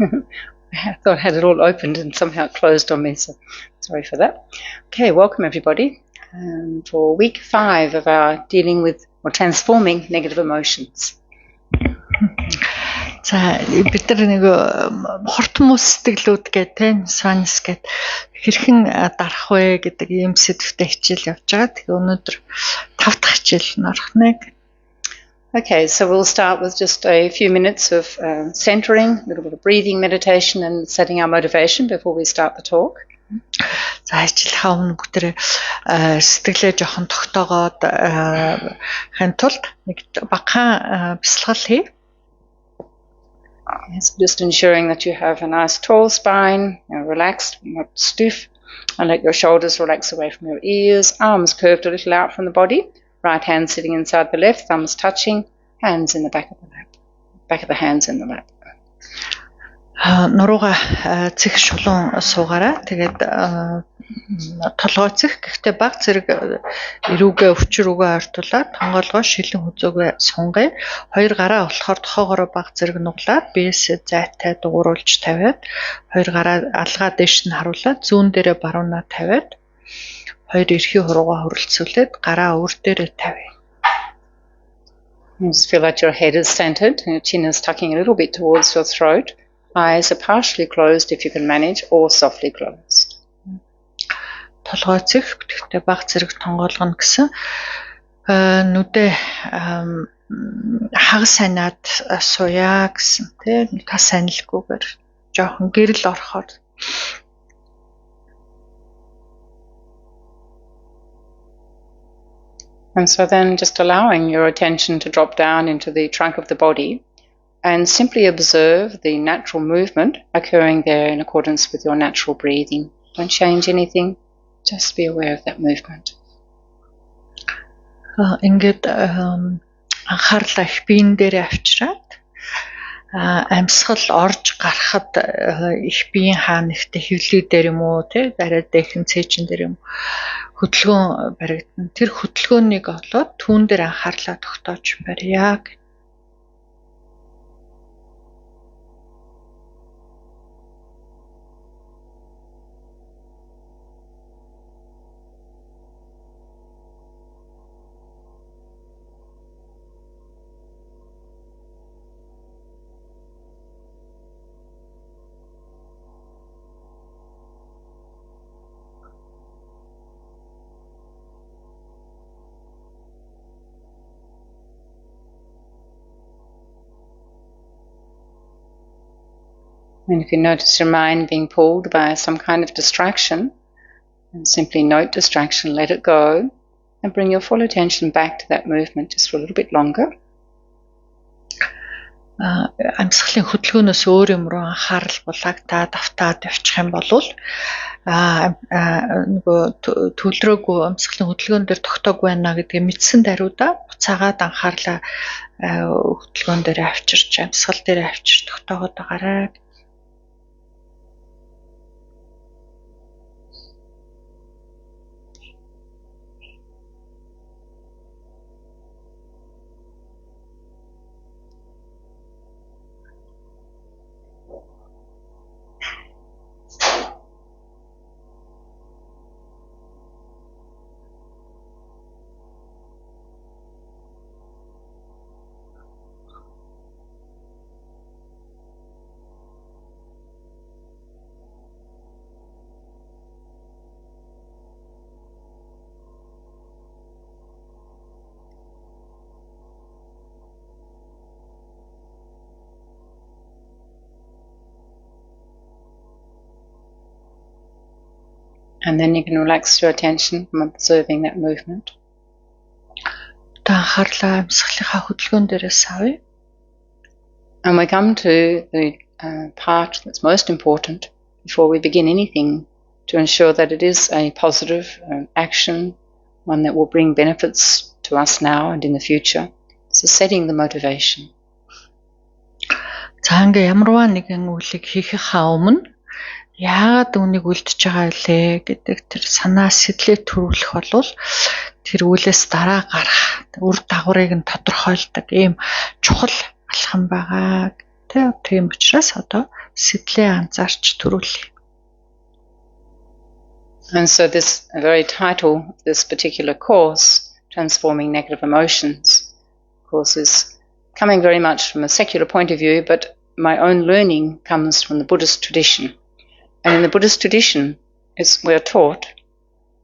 I thought I had it all opened and somehow it closed on me, so sorry for that. Okay, welcome everybody for week 5 of our dealing with or transforming negative emotions. За бид нар нэг хортмос сэтгэлүүд гэдэг сонс гэдэг хэрхэн дарах вэ гэдэг ийм сэдвтэй хичээл явж байгаа. Тэгээ өнөөдөр 5 дахь хичээл нөрөх нэг. Okay, so we'll start with just a few minutes of centering, a little bit of breathing meditation and setting our motivation before we start the talk. За хичээлийнхаа өмнө бүгдээ сэтгэлээ жоохон тогтоогоод хэн тулд нэг багахан бясалгал хий. Yes, just ensuring that you have a nice tall spine, relaxed, not stiff, and let your shoulders relax away from your ears, arms curved a little out from the body, right hand sitting inside the left, thumbs touching, hands in the back of the lap, back of the hands in the lap. Нурууга цэг шулуун суугаараа тэгээд толгой цэг гэхдээ баг зэрэг эрүүгээ өвчр рүүгээ ортуулаад тонгоолгоо шилэн хүзөөгөө сунгая. Хоёр гараа болохоор тохоогоороо баг зэрэг нуглаад биесээ зайтай дугууруулж тавиад хоёр гараа алгаа дээш нь харуулаад зүүн дээрээ баруунаа тавиад хоёр эрхий хуруугаа хөрөлцүүлээд гараа өөр дээрээ тавья. You just feel that your head is centered and your chin is tucking a little bit towards your throat. Eyes are partially closed if you can manage, or softly closed. Толгой цэг гэхдээ баг зэрэг тонгоолгоно гэсэн нүдээ хагас санаад сууя гэсэн тийм тас саналгүйгээр жоохон гэрэл орохоор. And so then just allowing your attention to drop down into the trunk of the body and simply observe the natural movement occurring there in accordance with your natural breathing. Don't change anything, just be aware of that movement. Ингээд анхаарлаа их биен дээр авчираад амьсгал орж гарахад их биен хаана ихтэй хөвлөй дээр юм уу тий дараа дэхэн цээжин дээр юм хөдөлгөөн баригдана. Тэр хөдөлгөөнийг олоод түүн дээр анхаарлаа тогтоож барья. And if you notice your mind being pulled by some kind of distraction, then simply note distraction, let it go, and bring your full attention back to that movement just for a little bit longer. Амьсгалын хөдөлгөөнөөс өөр юм руу анхаарал булаагтаад автаад явчих юм бол нөгөө төлрөөгүй амьсгалын хөдөлгөөн дээр тогтоог байна гэдгийг мэдсэн даруйда буцаагаад анхаарлаа хөдөлгөөн дээр авчирч амьсгал дээр авчирч тогтоогоод байгаарай. And then you can relax your attention from observing that movement. Анхаарлаа амьсгалынхаа хөдөлгөөн дээрээс авъя. And we come to the part that's most important before we begin anything to ensure that it is a positive action, one that will bring benefits to us now and in the future. So setting the motivation. За ингээ ямарваа нэгэн үйлийг хийхийнхаа өмнө яагаад үүнийг үлдэж байгаа вэ гэдэг тэр санаа сэтгэлээ төрүүлэх болвол тэр үйлээс дараа гарах үр дагаврыг нь тодорхойлдог ийм чухал алхам байгаа. Тийм учраас одоо сэтлээ анзаарч төрүүлье. And so this very title, this particular course, Transforming Negative Emotions, of course, is coming very much from a secular point of view, but my own learning comes from the Buddhist tradition. And in the Buddhist tradition, we're taught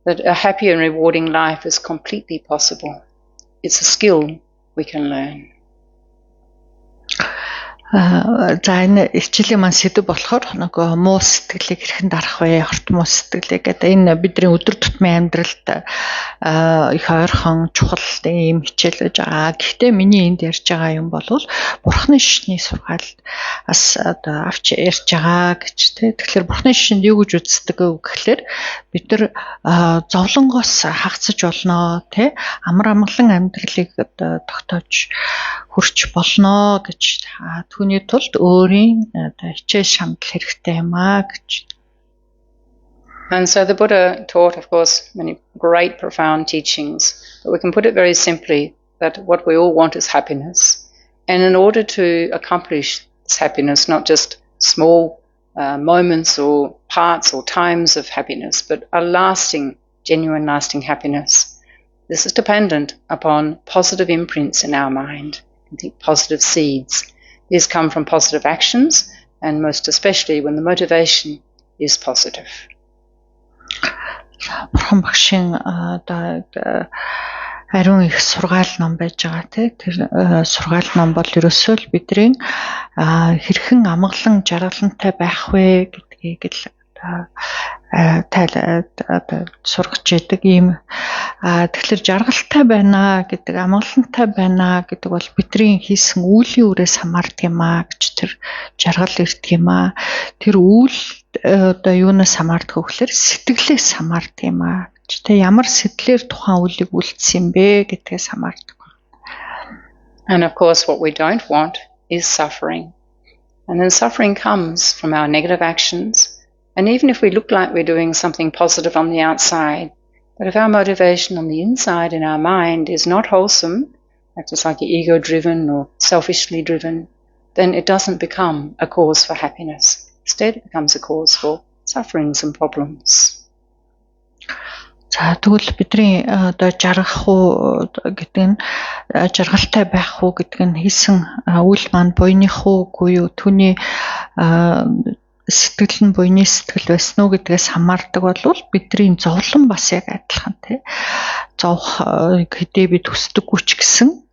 that a happy and rewarding life is completely possible. It's a skill we can learn. За энэ хичээлийн маань сэдв болохоор нөгөө муу сэтгэлийг хэрхэн дарах вэ? Хорт муу сэтгэлээ гэдэг энэ бидний өдөр тутмын амьдралд их ойрхон чухал ийм хичээл гэж байгаа. Гэхдээ миний энд ярьж байгаа юм бол Бурхны шишний сургаалд бас одоо авч ярьж байгаа гэж тий. Тэгэхээр Бурхны шишинд юу гэж үздэг вэ гэхээр бид нар зовлонгоос хагасж болно тий. Амар амгалан амьдралыг одоо тогтоож хүрч болно гэж түүний тулд өөрийн хичээл шамдал хэрэгтэй юм аа гэж. And so the Buddha taught, of course, many great, profound teachings, but we can put it very simply that what we all want is happiness. And in order to accomplish this happiness, not just small moments or parts or times of happiness, but a lasting, genuine, lasting happiness, this is dependent upon positive imprints in our mind. I think positive seeds. These come from positive actions, and most especially when the motivation is positive. Бурхан багшийн одоо ариун их сургаал ном байж байгаа тий. Тэр сургаал ном бол ерөөсөө л бидний хэрхэн амгалан жаргалантай байх вэ гэдгийг л сургаж яадаг ийм тэгэхээр жаргалтай байна гэдэг амгалантай байна гэдэг бол бидний хийсэн үүлийн үрээс хамаардаг юм аа гэж тэр жаргал ирдэг юм аа тэр үйл одоо юунаас хамаардаг вэ гэхээр сэтгэлээс хамаардаг юм аа гэж тэ ямар сэтгэлээр тухайн үйлийг үлдсэн юм бэ гэдгээс хамаардаг. And of course what we don't want is suffering. And then suffering comes from our negative actions. And even if we look like we're doing something positive on the outside, but if our motivation on the inside in our mind is not wholesome, like just like ego-driven or selfishly driven, then it doesn't become a cause for happiness. Instead, it becomes a cause for sufferings and problems. За тэгвэл бидний одоо жаргах уу гэдэг нь жаргалтай байх уу гэдэг нь хийсэн үйл маань буйных уу үгүй юу түүний сэтгэл нь буйны сэтгэл байсан уу гэдгээс хамаардаг бол бидний зовлон бас яг адилхан тий. Зовх хэдий бид хүсдэггүй ч гэсэн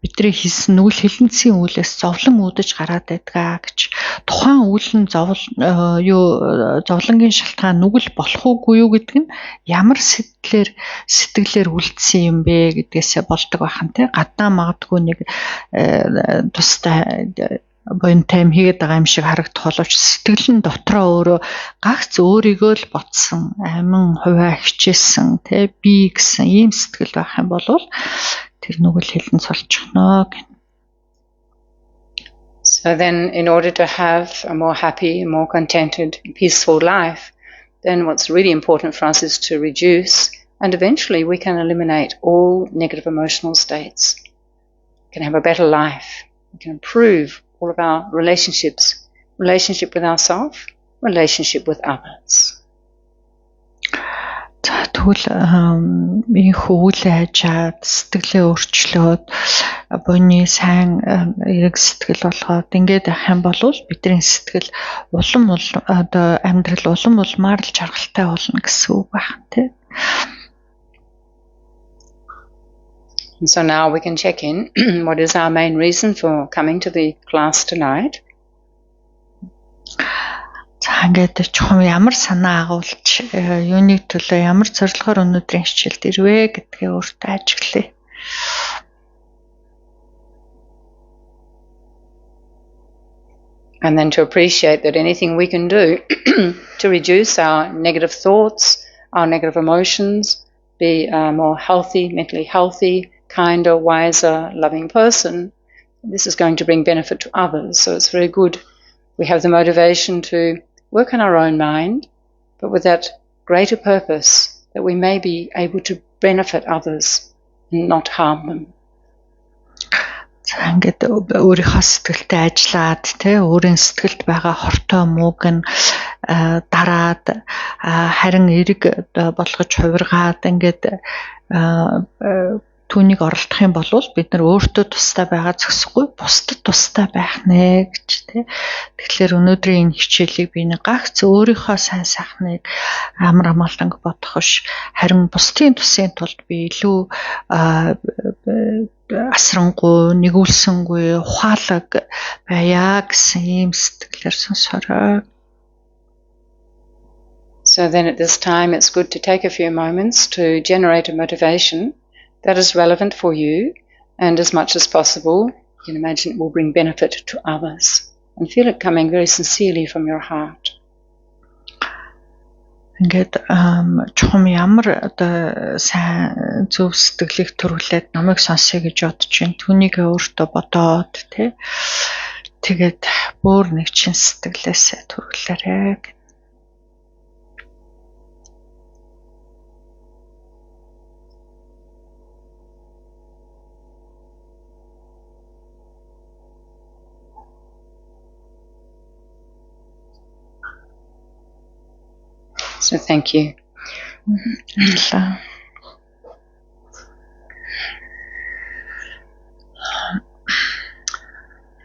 бидний хийсэн үйл хилэнцгийн үйлээс зовлон үүдэж гараад байдгаа гэж тухайн үйл нь зовлонгийн шалтгаан нүгэл болох уугүй юу гэдэг нь ямар сэтгэлээр үлдсэн юм бэ гэдгээсээ болдог байхан тий. Гаднаа магадгүй нэг тустай буянтай юм хийгээд байгаа юм шиг харагдах боловч сэтгэл нь дотроо өөрөө гагц өөрийгөө л ботсон амин хувиа хичээсэн тий би гэсэн ийм сэтгэл байх юм бол тэр нүгэл хилэн солчихно гэх. So then in order to have a more happy, more contented, peaceful life, then what's really important for us is to reduce and eventually we can eliminate all negative emotional states. We can have a better life. We can improve all of our relationships, relationship with ourselves, relationship with others. Тэгвэл ийхүү үйл ажиллагаа сэтгэлээ өөрчлөөд буйны сайн эрэг сэтгэл болгоод ингээд авах юм бол бидний сэтгэл улам одоо амьдрал улам улмаар л жаргалтай болно гэсэн үг байна тий. And so now we can check in what is our main reason for coming to the class tonight. За ингээд чухам ямар санаа агуулж юуны төлөө ямар зорилгоор өнөөдрийн хичээлд ирвэ гэдгээ өөртөө ажиглая. And then to appreciate that anything we can do to reduce our negative thoughts, our negative emotions, be a more healthy, mentally healthy, kinder, wiser, loving person, this is going to bring benefit to others. So it's very good. We have the motivation to work on our own mind, but with that greater purpose that we may be able to benefit others and not harm them. За ингээд өөрийнхөө сэтгэлтэй ажиллаад тий өөрийн сэтгэлд байгаа хортой мууг нь дараад харин эрг болгож хувиргаад ингээд түүнийг оролдох юм бол бид нар өөртөө тустай байгаа зөксөхгүй бусдад тустай байх нэ гэж тий. Тэгэхээр өнөөдрийн энэ хичээлийг би нэг гагц өөрийнхөө сайн сайхныг амар амгалан бодох биш харин бусдын тусын тулд би илүү асрангуй нэгүүлсэнгүй ухаалаг байя гэсэн ийм сэтгэлээр сонсороо. So then at this time it's good to take a few moments to generate a motivation that is relevant for you, and as much as possible, you can imagine it will bring benefit to others, and feel it coming very sincerely from your heart. Ингээд чухам ямар одоо сайн зөв сэтгэлийг төрүүлээд намайг сонсъё гэж бодож байна. Түүнийг өөртөө бодоод тий. Тэгээд бүр нэг чин сэтгэлээсээ төрүүлээрэй. So thank you.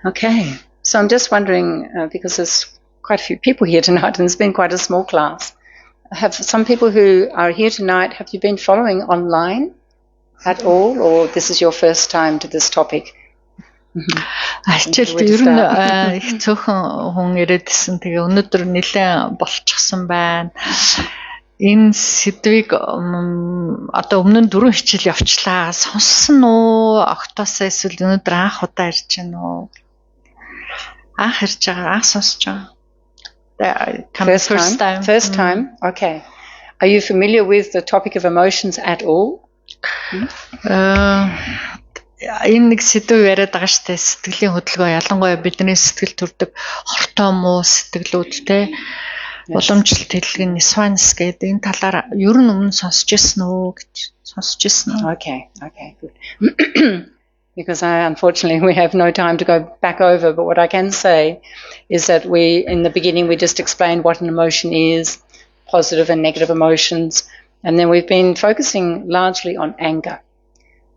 Okay, so I'm just wondering, because there's quite a few people here tonight and it's been quite a small class, have some people who are here tonight, have you been following online at all, or this is your first time to this topic? Ачаалт ер нь их цөөхөн хүн ирээдсэн тэгээ өнөөдөр нэлээд болчихсон байна. Энэ сэдвийг одоо өмнө нь 4 хичээл явчлаа. Сонссон уу? Октоосоо эсвэл өнөөдөр анх удаа ирж байна уу? Анх ирж байгаа, анх сонсож байгаа. First time. Okay. Are you familiar with the topic of emotions at all? Энэ нэг сэдв яриад байгаа штэ сэтгэлийн хөдөлгөөн ялангуяа бидний сэтгэл төрдөг хортой муу сэтгэлүүд те уламжлалт хэллэг нисванс гэдэг энэ талаар ер нь өмнө сонсож ирсэн үү гэж сонсож ирсэн үү? Okay, good. Because unfortunately we have no time to go back over, but what I can say is that in the beginning we just explained what an emotion is, positive and negative emotions, and then we've been focusing largely on anger.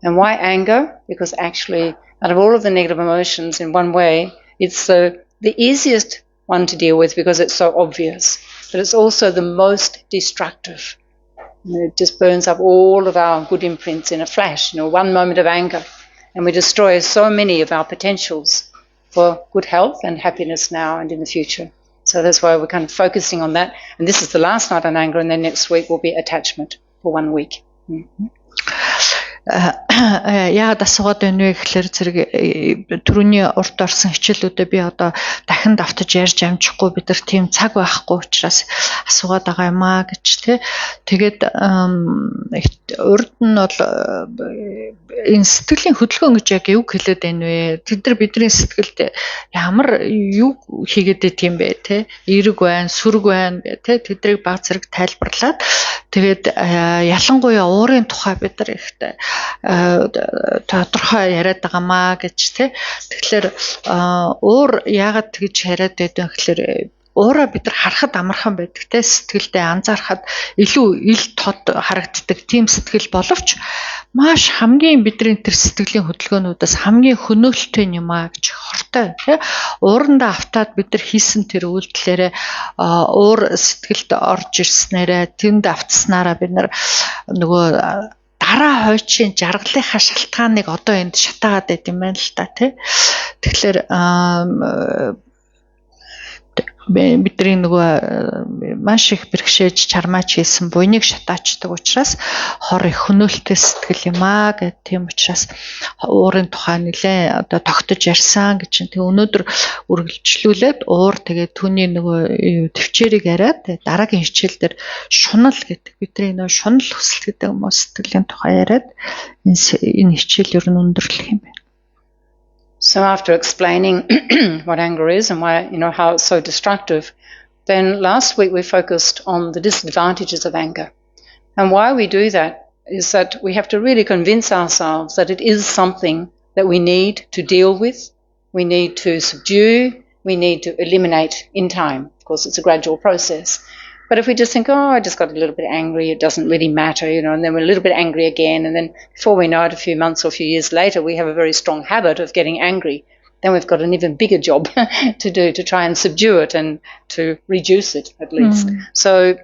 And why anger? Because actually, out of all of the negative emotions, in one way, it's the easiest one to deal with because it's so obvious. But it's also the most destructive. It just burns up all of our good imprints in a flash. One moment of anger, and we destroy so many of our potentials for good health and happiness now and in the future. So that's why we're kind of focusing on that. And this is the last night on anger, and then next week will be attachment for 1 week. Mm-hmm. Яагаад асуугаад байна вэ гэхээр зэрэг түрүүний урд орсон хичээлүүдэд би одоо дахин давтаж ярьж амжихгүй бид нар тийм цаг байхгүй учраас асуугаад байгаа юм аа гэж тий. Тэгээд урд нь бол энэ сэтгэлийн хөдөлгөөн гэж яг юу хэлээд байна вэ? Тэд нар бидний сэтгэлд ямар юу хийгээд байт юм бэ тий? Эрэг байна, сүрэг байна тий. Тэдрийг баг зэрэг тайлбарлаад тэгээд ялангуяа уурын тухай бид нар ихтэй тодорхой яриад байгаамаа гэж тий. Тэгэхээр уур яагаад тэгж яриад байдсан гэхээр уураа бид нар харахад амархан байдаг тий. Сэтгэлдээ анзаарахад илүү ил тод харагддаг тийм сэтгэл боловч маш хамгийн бидний тэр сэтгэлийн хөдөлгөөнүүдээс хамгийн хөнөөлттэй юм аа гэж хортой тий. Уурандаа автаад бид нар хийсэн тэр үйлдэлээрээ уур сэтгэлд орж ирснээрээ тэнд автснараа бид нар нөгөө дараа хойчийн жаргалынхаа шалтгааныг одоо энд шатаагаад байт юм байна л та тий. Тэгэхээр бидний нөгөө маш их бэрхшээж чармаач хийсэн буйныг шатаачдаг учраас хор их хөнөөлттэй сэтгэл юм аа гэх тийм учраас уурын тухай нэлээ одоо тогтож ярьсан гэж. Тэг өнөөдөр үргэлжлүүлээд уур тэгээд түүний нөгөө төвчээрийг яриад дараагийн хичээлдэр шунал гэдэг бидний нөгөө шунал хүсэл гэдэг юм уу сэтгэлийн тухай яриад энэ хичээл ер нь өндөрлөх юм байна. So after explaining what anger is and why, how it's so destructive, then last week we focused on the disadvantages of anger. And why we do that is that we have to really convince ourselves that it is something that we need to deal with, we need to subdue, we need to eliminate in time. Of course, it's a gradual process. But if we just think, I just got a little bit angry, it doesn't really matter, and then we're a little bit angry again, and then before we know it, a few months or a few years later, we have a very strong habit of getting angry. Then we've got an even bigger job to do to try and subdue it and to reduce it at least. So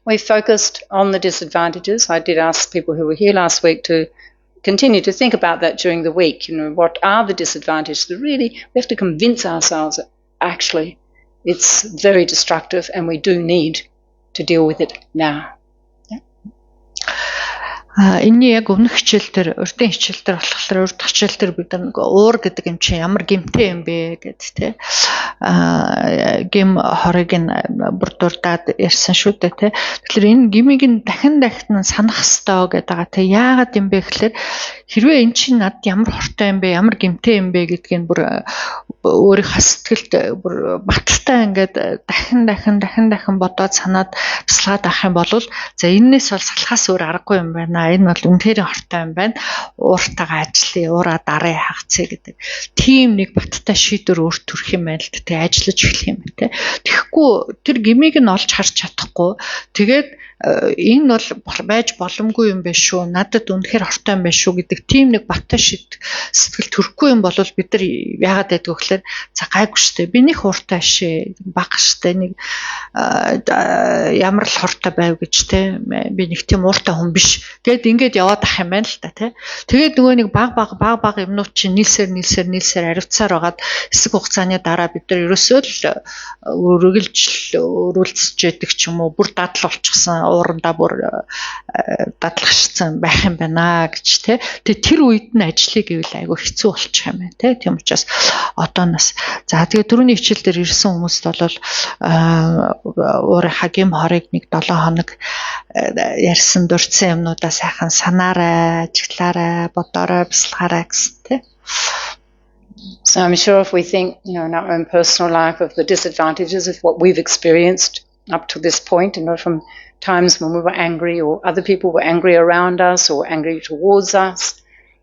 we focused on the disadvantages. I did ask people who were here last week to continue to think about that during the week. What are the disadvantages? We have to convince ourselves that actually it's very destructive and we do need to deal with it now. Энэний яг өмнөх хичээл дээр, урдын хичээл дээр болохоор урд хичээл дээр бид нэг уур гэдэг юм чинь ямар гэмтэй юм бэ гэд тэ. Гэм хорыг нь бүрдурдаад ярьсан шүү дээ тэ. Тэгэхээр энэ гмийг нь дахин санах хэрэгтэй гэдэг байгаа тэ. Яагаад юм бэ гэхээр хэрвээ эн чинь над ямар хортой юм бэ, ямар гэмтэй юм бэ гэдгийг бүр өөрийнхөө сэтгэлд бүр баттай ингээд дахин бодоод санаад туслаад авах юм бол за энэс бол салхаас өөр аргагүй юм байна. Энэ бол үнэхээр хортой юм байна. Ууртайгаа ажиллая, уураа дараа хагацъя гэдэг. Тийм нэг баттай шийдвэр өөрт төрөх юм байна л тэ. Ажиллаж эхлэх юм тэ. Тэгэхгүй тэр гмийг нь олж харж чадахгүй. Тэгээд энэ бол байж боломгүй юм байна шүү. Надад үнэхээр хортой юм байна шүү гэдэг тийм нэг баттай сэтгэл төрөхгүй юм бол бид нар яагаад байдг вэ гэхээр за гайгүй штэ. Би нэг хууртай шээ. Бага штэ. Нэг ямар л хортой байв гэж те. Би нэг тийм ууртай хүн биш. Тэгэд ингээд яваад ах юм байна л та те. Тэгээд нөгөө нэг баг юмнууд чинь нийлсээр хариуцсаар байгаад хэсэг хугацааны дараа бид нар ерөөсөө л өргөлж яадаг ч юм уу бүр дадал болчихсон уурандаа бүр дадлахшсан байх юм байна гэж те. Тэгээ тэр үед нь ажлыг гэвэл айгүй хэцүү болчих юм байна те. Тийм учраас одооноос за тэгээ түрүүний хичээл дээр ирсэн хүмүүст бол өөрийнхөө гим хорыг нэг 7 хоног ярьсан дурдсан юмнуудаа сайхан санаарай, ажиглаарай, бодоорой, бясалгаарай гэсэн те. So I'm sure if we think, in our own personal life of the disadvantages of what we've experienced up to this point, from times when we were angry or other people were angry around us or angry towards us,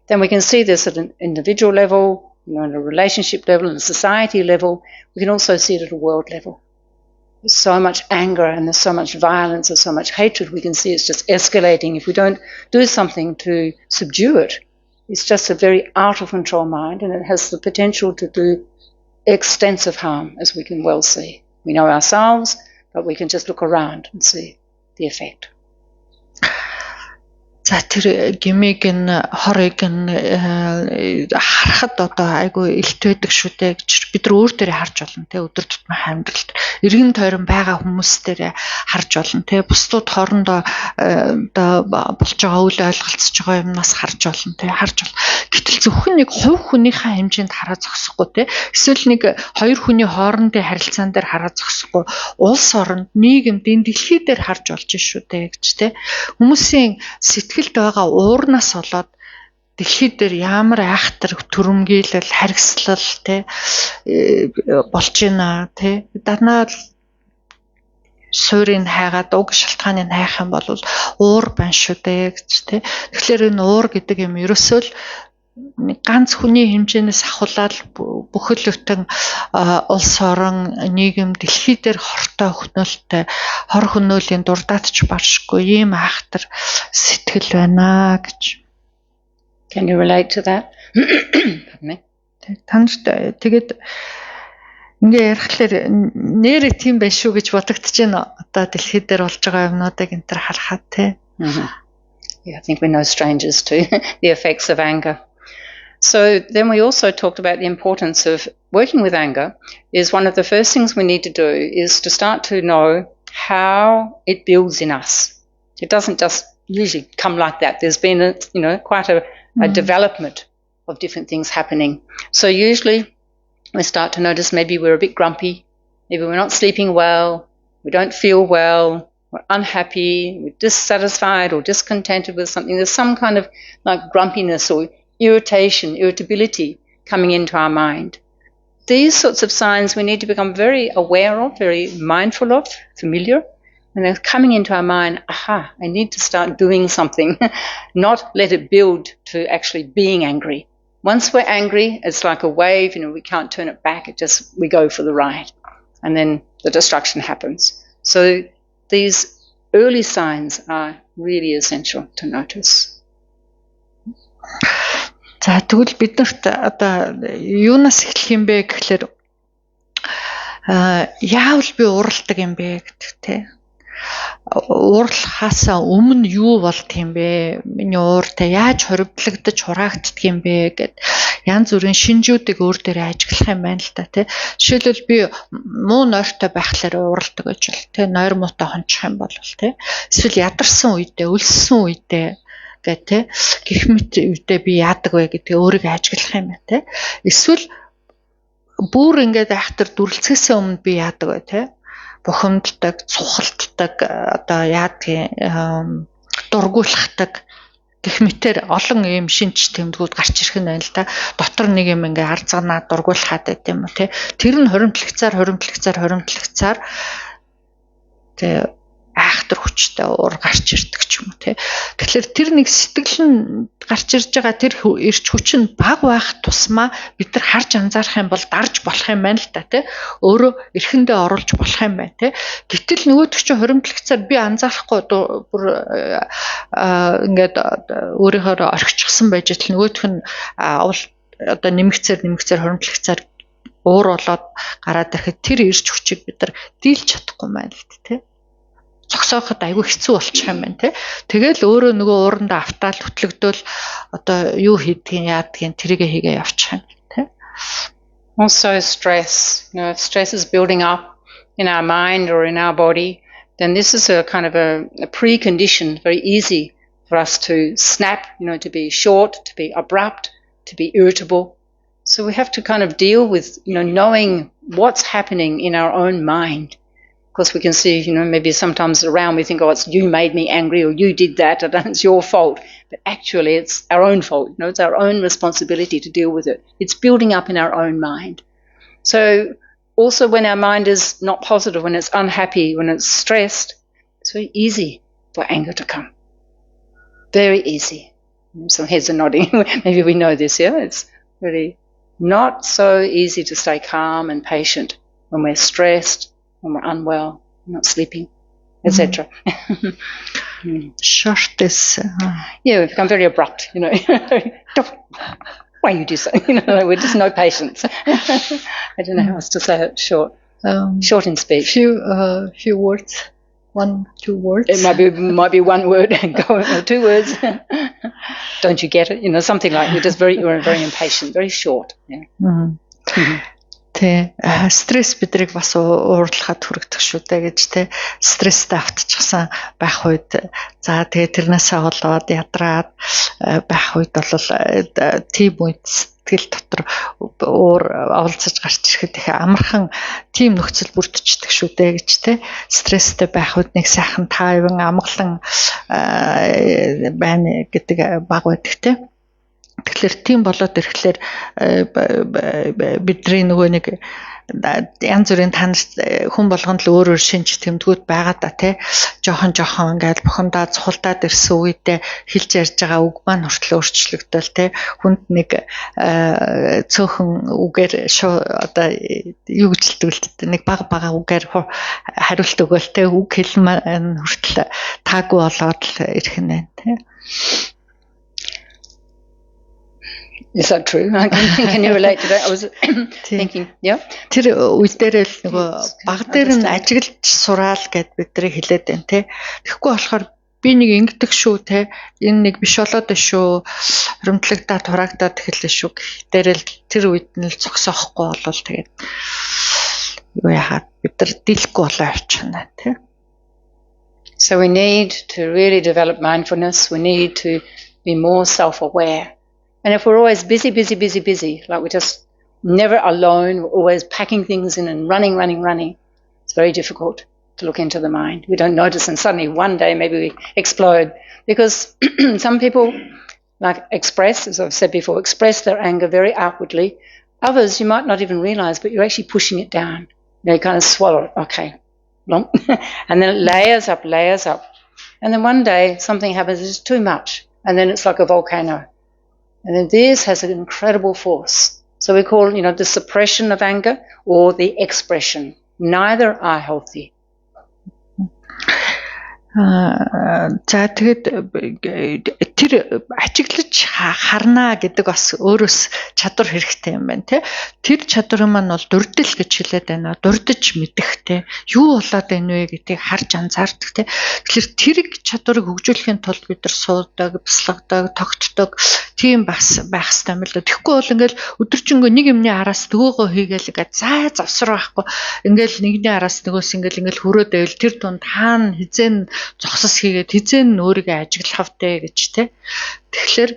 then we can see this at an individual level, at a relationship level, and a society level. We can also see it at a world level. There's so much anger and there's so much violence and so much hatred. We can see it's just escalating if we don't do something to subdue it. It's just a very out of control mind, and it has the potential to do extensive harm, as we can well see. We know ourselves, but we can just look around and see the effect. За тэр гмийг нь хорыг нь харахад одоо айгүй илт байдаг шүү дээ гэж бид нар өөр дээрээ харж болно те. Өдөр тутмын амьдралд эргэн тойрон байгаа хүмүүс дээрээ харж болно те. Бусдууд хоорондоо одоо болж байгаа үйл ойлголцож байгаа юмнаас харж болно те. Гэтэл зөвхөн нэг хувь хүнийхээ хэмжээнд хараа зогсохгүй те. Эсвэл нэг хоёр хүний хоорондын харилцаан дээр хараа зогсохгүй улс оронд нийгэмд энэ дэлхий дээр харж болж шүү дээ гэж те. Хүмүүсийн сэтгэлд байгаа уурнаас болоод дэлхий дээр ямар айхтар төрөмгийлэл харгислал те болж байна те. Данаа суурийг хайгаад уг шалтгааныг хайх юм бол уур байна шүү дээ гэж те. Тэгэхээр энэ уур гэдэг юм ерөөсөө л ганц хүний хэмжээнээс ахуулаад бүхэл бүтэн улс орон нийгэм дэлхий дээр хортой хөнөөлтөй хор хөнөөлийн дурдаатч баршгүй ийм айхтар сэтгэл байна гэж. Can you relate to that? Танд тэгээд ингээ ярихлаар нэрээ тийм байх шүү гэж бодогдож байна. Одоо дэлхий дээр болж байгаа юмнуудыг энэ төр харахад те. Yeah, I think we're no strangers to the effects of anger. So then we also talked about the importance of working with anger. Is one of the first things we need to do is to start to know how it builds in us. It doesn't just usually come like that. There's been quite a development of different things happening. So usually we start to notice maybe we're a bit grumpy, maybe we're not sleeping well, we don't feel well, we're unhappy, we're dissatisfied or discontented with something. There's some kind of like grumpiness or irritability coming into our mind. These sorts of signs we need to become very aware of, very mindful of, familiar. And they're coming into our mind, I need to start doing something, not let it build to actually being angry. Once we're angry, it's like a wave, we can't turn it back. We go for the ride. And then the destruction happens. So these early signs are really essential to notice. За тэгвэл биднэрт одоо юунаас эхлэх юм бэ гэхлээр яавал би уралдаг юм бэ гэдэг тий. Уурлахаасаа өмнө юу болд юм бэ? Миний ууртай яаж хоригдлагдаж хураагддаг юм бэ гэд янз бүрийн шинжүүдийг өөр дээрээ ажиглах юм байна л та тий. Жишээлбэл би муу нойртой байхлаар ууралдаг гэж бол тий. Нойр муутай хончих юм бол тий. Эсвэл ядарсан үедээ, өлссөн үедээ гэх тий. Гэх мэт үедээ би яадаг вэ гэдгийг өөрийгөө ажиглах юм байна тий. Эсвэл бүр ингээд айхтар дүрлцгээсээ өмнө би яадаг вэ тий. Бухимддаг, цухалддаг, одоо яадгийн дургуулхдаг гэх мэтэр олон юм шинж тэмдгүүд гарч ирэх нь байна л да. Дотор нэг юм ингээ арзганаа дургуулхаад байт юм уу те. Тэр нь хоримтлагцаар те айхтар хүчтэй уур гарч ирдэг ч юм уу те. Тэгэхээр тэр нэг сэтгэл нь гарч ирж байгаа тэр эрч хүч нь баг байх тусмаа бид нар харж анзаарах юм бол дарж болох юм байна л та те. Өөрөө эрхэндээ оруулж болох юм байна те. Гэтэл нөгөөдөг чинь хоримтлагцаар би анзаарахгүй бүр ингээд өөрийнхөө орхичихсан байж тал нөгөөдөх нь одоо нэмэгцээр хоримтлагцаар уур болоод гараад ирэхэд тэр эрч хүчийг бид нар дийлж чадахгүй байна л те. Зогсооход айгүй хэцүү болчих юм байна те. Тэгэл өөрөө нөгөө уурандаа автаал хөтлөгдөөл одоо юу хийдгийг яадгийг тэрийгэ хийгээ явчих юм те. Also stress. If stress is building up in our mind or in our body, then this is a kind of a precondition, very easy for us to snap, to be short, to be abrupt, to be irritable. So we have to kind of deal with, knowing what's happening in our own mind. Of course, we can see, maybe sometimes around we think, it's you made me angry or you did that, or it's your fault. But actually, it's our own fault. It's our own responsibility to deal with it. It's building up in our own mind. So also when our mind is not positive, when it's unhappy, when it's stressed, it's very easy for anger to come. Very easy. Some heads are nodding. Maybe we know this, yeah? It's really not so easy to stay calm and patient when we're stressed, when we're unwell, not sleeping, etc. Short is... Yeah, we become very abrupt, Why you do so? We're just no patience. I don't know how else to say it short. Short in speech. Few words. 1-2 words. It might be one word or 2 words. Don't you get it? Something like we're very impatient, very short. Yeah. Тэ стресс бидрийг бас уурлахад хүргэдэг шүү дээ гэж тэ стресстэй автчихсан байх үед за тэгээ тэрнээсээ болоод ядраад байх үед бол тийм үед сэтгэл дотор уур оволцож гарч ирэхэд их амархан тийм нөхцөл бүрдчихдэг шүү дээ гэж тэ стресстэй байх үед нэг сайхан тайван амгалан байна гэдэг баг байдаг тэ. Тэгэхээр тийм болоод ирэхлээр бидний нөгөө нэг янз бүрийн таньж хүн болгонд л өөр шинж тэмдгүүд байгаа да тий. Жохон ингээд бухимдаа цухалдаад ирсэн үедээ хэлж ярьж байгаа үг маань хүртэл өөрчлөгдөөл тий. Хүнд нэг цөөхөн үгээр одоо юу гэж хэлдэг л нэг бага үгээр хариулт өгөөл тий. Үг хэлмээр хүртэл таагүй болоод л ирэх нь байна тий. Is that true? Can you relate to that? I was thinking, yeah. Тэр үйл дээр л нөгөө баг дээр нь ажиглаж сураал гэд бидний хэлээд байна те. Тэгэхгүй болохоор би нэг ингэдэг шүү те. Энэ нэг биш болоод байна шүү. Хоримтлагдаад хураагдаад эхэллээ шүү. Дээр л тэр үед нь л зогсоохгүй болол тэгээд юу яхад бид нар дийлэхгүй болоо явчихна те. So we need to really develop mindfulness. We need to be more self-aware. And if we're always busy, like we're just never alone, we're always packing things in and running, it's very difficult to look into the mind. We don't notice, and suddenly one day maybe we explode. Because some people express, as I've said before, express their anger very outwardly. Others you might not even realize, but you're actually pushing it down. You kind of swallow it, okay. And then it layers up. And then one day something happens, it's too much. And then it's like a volcano. And then this has an incredible force. So we call, the suppression of anger or the expression. Neither are healthy. За тэгээд тэр ажиглаж харнаа гэдэг бас өөрөөс чадвар хэрэгтэй юм байна тий. Тэр чадвар маань бол дурдл гэж хэлээд байна. Дурдж мэдэх тий. Юу болоод байна вэ гэдгийг харж анзаардаг тий. Тэгэхээр тэрэг чадварыг хөгжүүлэхийн тулд бид нар суудаг, бясалгадаг, тогтдог тийм бас байх хэрэгтэй юм л да. Тэгэхгүй бол ингээл өдөржингөө нэг юмны араас нөгөөгөө хийгээл ингээд зай завсар байхгүй. Ингээл нэгний араас нөгөөс ингээл хөрөөд байвал тэр тунд хаана хизээ зогсос хийгээд хизээ өөрийгөө ажиглах вэ гэж тий. Тэгэхээр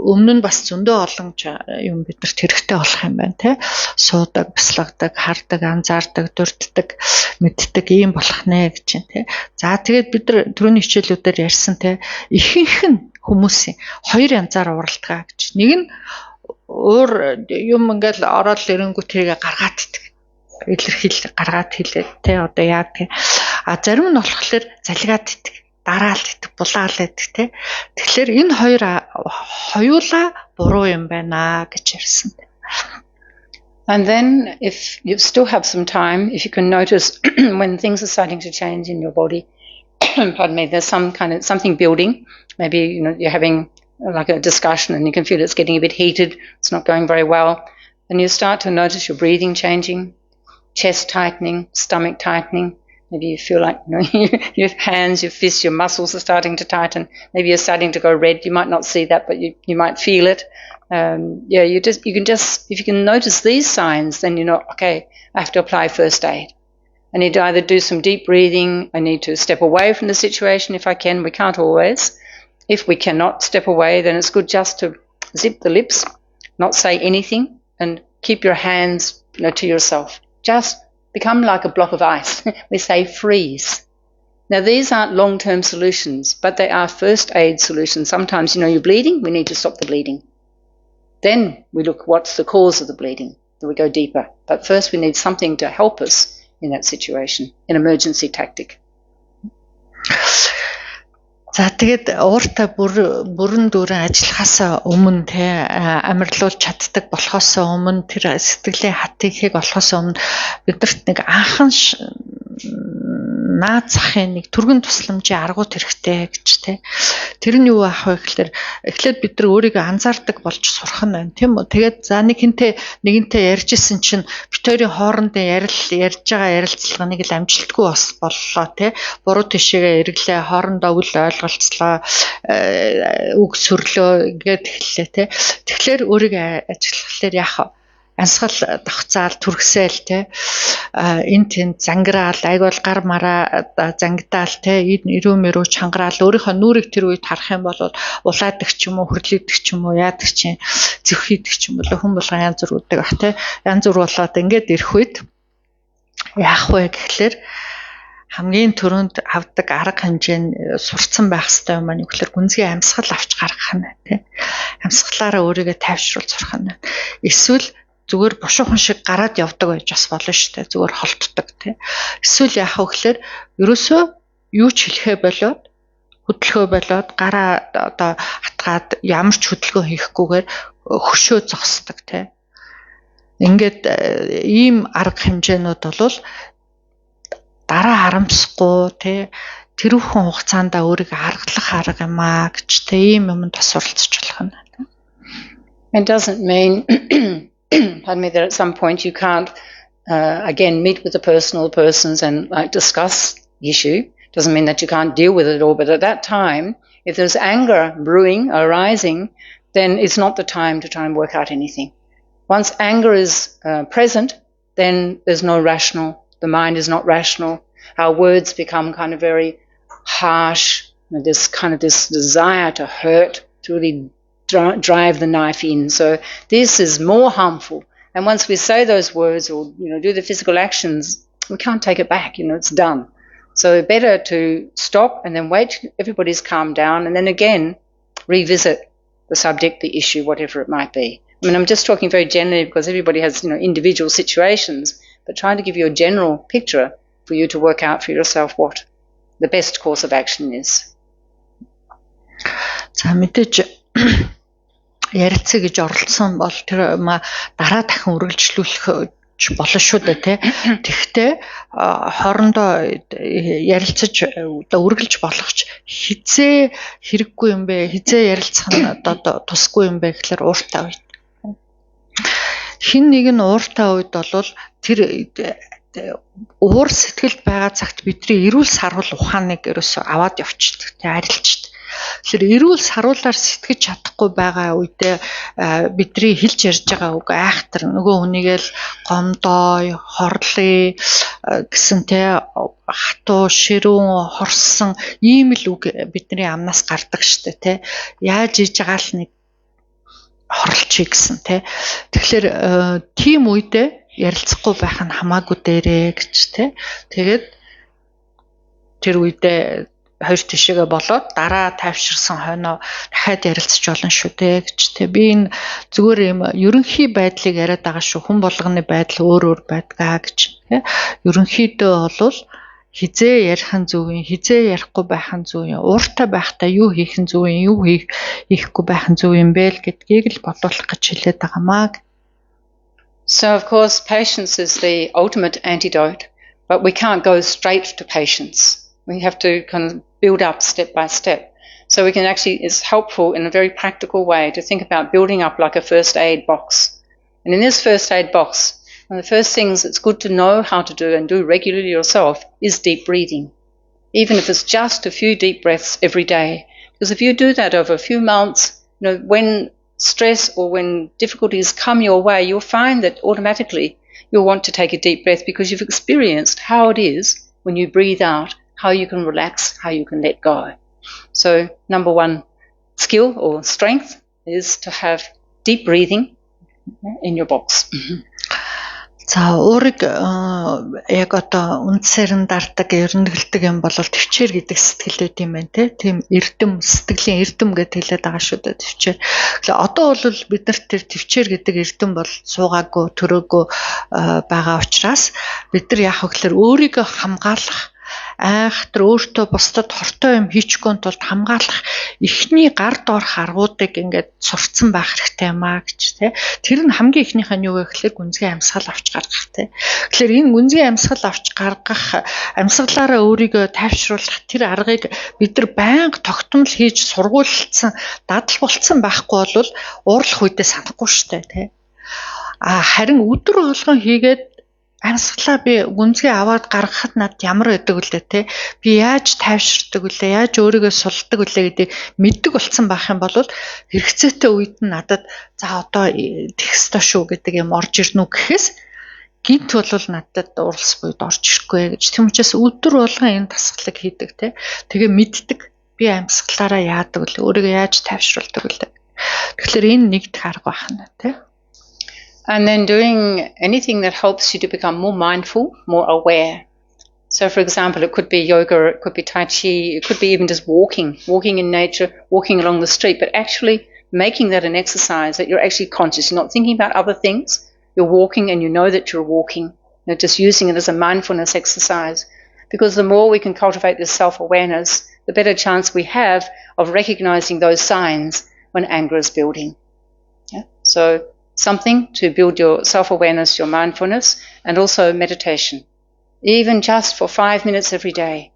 өмнө нь бас зөндөө олон юм бидэрт хэрэгтэй болох юм байна тий. Суудаг, бясалгадаг, хардаг, анзаардаг, дурддаг, мэддэг ийм болох нэ гэж байна тий. За тэгээд бид нар түрүүний хичээлүүдээр ярьсан тий. Ихэнх нь хүмүүсийн хоёр янзаар уралдгаа гэж. Нэг нь өөр юм ингээл ороод ирэнгүүт тэрийг гаргаад идэх. Илэрхийл гаргаад хэлээд тий одоо яа гэх. А зарим нь болохоор залгаад идэх. Дараалт идэх, булаал идэх тий. Тэгэхээр энэ хоёр хоёулаа буруу юм байна гэж ярьсан. And then if you still have some time, if you can notice when things are starting to change in your body, pardon me, there's something building. Maybe you're having like a discussion and you can feel it's getting a bit heated, it's not going very well. And you start to notice your breathing changing, chest tightening, stomach tightening. Maybe you feel like your hands, your fists, your muscles are starting to tighten. Maybe you're starting to go red. You might not see that, but you might feel it. If you can notice these signs, then you know, okay, I have to apply first aid. I need to either do some deep breathing. I need to step away from the situation if I can. We can't always. If we cannot step away, then it's good just to zip the lips, not say anything, and keep your hands to yourself. Just become like a block of ice. We say freeze. Now, these aren't long-term solutions, but they are first aid solutions. Sometimes, you're bleeding, we need to stop the bleeding. Then we look what's the cause of the bleeding. Then we go deeper. But first we need something to help us in that situation, an emergency tactic. За тэгээд ууртаа бүрэн дүүрэн ажиллахаас өмнө те амарлуулж чаддаг болохоос өмнө тэр сэтгэлийн хатыг болохоос өмнө бидэрт нэг анхан наад захын нэг түргэн тусламжийн аргууд хэрэгтэй гэж те. Тэр нь юу аах вэ гэхээр эхлээд бид нар өөрийгөө анзаардаг болж сурах нь байна тийм үү. Тэгээд за нэгэнтэй ярьжсэн чинь битүүрийн хоорондын ярьж байгаа ярилцлагыг л амжилтгүй боллоо те. Буруу тишээгээ эргэлээ хоорондоо үл ойлголцлоо үг сүрлөө ингээд эхэллээ те. Тэгэхээр өөрийгөө ажиглахлаар яах вэ? Ансгал давхцаал түргсээл те энэ тэнд зангираал айгуул гар мараа зангидаал те ирүү мөрөө чангараал өөрийнхөө нүрийг тэр үед харах юм бол улаадаг ч юм уу хөрлөдөг ч юм уу яадаг чинь зөхийдэг ч юм бол хүн болгон янз бүр үүдэг ах те янз бүр болоод ингээд ирэх үед яах вэ гэхлээр хамгийн түрүүнд авдаг арга хэмжээ нь сурцсан байх хэрэгтэй юм аа гэхлээр гүнзгий амьсгал авч гаргах нь те амьсгалаараа өөрийгөө тайвшруулж сурах нь эсвэл зүгээр бушуухан шиг гараад явдаг байж бас болно шүү дээ. Зүгээр холтдог тий. Эсвэл яах вэ гэхээр ерөөсөө юу ч хэлэхэ болоод хөдөлгөө болоод гараа одоо хатгаад ямар ч хөдөлгөөн хийхгүйгээр хөшөө зогсдог тий. Ингээд ийм арга хэмжээнүүд бол дараа харамсахгүй тий тэрүүхэн хугацаанд өөрийгөө аргалах арга юм аа гэж тий ийм юмд бас суралцж болох нь. It doesn't mean pardon me, that at some point you can't, again, meet with the personal persons and discuss the issue. Doesn't mean that you can't deal with it all, but at that time, if there's anger brewing, arising, then it's not the time to try and work out anything. Once anger is present, then there's no rational, the mind is not rational. Our words become kind of very harsh. There's kind of this desire to hurt, to really drive the knife in. So this is more harmful. And once we say those words or do the physical actions, we can't take it back. It's done. So better to stop and then wait till everybody's calmed down and then again revisit the subject, the issue, whatever it might be. I mean, I'm just talking very generally because everybody has individual situations, but trying to give you a general picture for you to work out for yourself what the best course of action is. За мэдээж ярилцъя гэж оролцсон бол тэр дараа дахин үргэлжлүүлэх болно шүү дээ тий. Тэгэхдээ хоорондоо ярилцаж үргэлж болгоч хизээ хэрэггүй юм бэ? Хизээ ярилцах нь одоо тусгүй юм бэ гэхээр ууртай үед. Хин нэг нь ууртай үед бол тэр уур сэтгэлд байгаа цагт бидний эрүүл сарвал ухааныг ерөөсөө аваад явчихдаг тий, арилждаг. Тэгэхээр эрүүл саруулаар сэтгэж чадахгүй байгаа үедээ бидний хэлж ярьж байгаа үг айхтар нөгөө хүнийгээл гомдоо, хорлоо гэсэн те хатуу, ширүүн, хорсон ийм л үг бидний амнаас гардаг штэ те. Яаж иж байгаа л нэг хорлчих гэсэн те. Тэгэхээр тийм үедээ ярилцахгүй байх нь хамаагүй дээрээ гэж те. Тэгээд тэр үедээ хоёр тишээгээ болоод дараа тайвширсан хойноо дахиад ярилцж болно шүү дээ гэж те. Би энэ зүгээр юм ерөнхий байдлыг яриад байгаа шүү. Хүн болгоны байдал өөр байдгаа гэж те. Ерөнхийдөө бол хизээ ярих нь зөв юм, хизээ ярихгүй байх нь зөв юм, ууртай байхдаа юу хийх нь зөв юм, юу хийхгүй байх нь зөв юм бэ л гэдгийг л бодуулах гэж хэлээд байгаамаа. So of course patience is the ultimate antidote, but we can't go straight to patience. We have to kind of build up step by step. So we can actually, it's helpful in a very practical way to think about building up like a first aid box. And in this first aid box, one of the first things it's good to know how to do and do regularly yourself is deep breathing. Even if it's just a few deep breaths every day. Because if you do that over a few months, when stress or when difficulties come your way, you'll find that automatically you'll want to take a deep breath because you've experienced how it is when you breathe out, how you can relax, how you can let go. So number one skill or strength is to have deep breathing in your box. За өөрийг яг одоо үндсээр нь дарддаг, ерөнхийлдэг юм бол төвчээр гэдэг сэтгэл байт юм байна те. Тийм эрдэм, сэтгэлийн эрдэм гэдэг хэлээд байгаа шүү дээ төвчээр. Тэгэхээр одоо бол бид нарт тэр төвчээр гэдэг эрдэм бол суугаагүй, төрөөгүй байгаа учраас бид нар яах вэ гэхээр өөрийгөө хамгаалах, айхтар өөртөө бусдад хортой юм хийчихгүй тулд хамгаалах эхний гар доорх аргуудыг ингээд сурцсан байх хэрэгтэй юм аа гэж тий. Тэр нь хамгийн эхнийх нь юу вэ гэхээр гүнзгий амьсгал авч гаргах тий. Тэгэхээр энэ гүнзгий амьсгал авч гаргах, амьсгалаараа өөрийгөө тайвшруулах тэр аргыг бид нар байнга тогтмол хийж сургуулсан, дадал болцсон байхгүй бол уурлах үедээ санахгүй штэ тий. Харин өдөр болгон хийгээд амьсгалаа би гүнзгий аваад гаргахад над ямар байдаг үлээ те. Би яаж тайвширдаг үлээ, яаж өөрийгөө сулдаг үлээ гэдэг мэддэг болцсон байх юм бол хэрэгцээтэй үед нь надад за одоо тэгстэй шүү гэдэг юм орж ирнэ үү гэхээс гинт бол надад ууралс буйд орж ирэхгүй гэж. Тийм учраас өдөр болгон энэ дасгалыг хийдэг те. Тэгээ мэддэг би амьсгалаараа яадаг үлээ, өөрийгөө яаж тайвшруулдаг үлээ. Тэгэхээр энэ нэг арга байна те. And then doing anything that helps you to become more mindful, more aware. So for example, it could be yoga, it could be Tai Chi, it could be even just walking in nature, walking along the street, but actually making that an exercise that you're actually conscious. You're not thinking about other things. You're walking and you know that you're walking. Just using it as a mindfulness exercise. Because the more we can cultivate this self-awareness, the better chance we have of recognizing those signs when anger is building. Yeah? So something to build your self-awareness, your mindfulness, and also meditation. Even just for 5 minutes every day.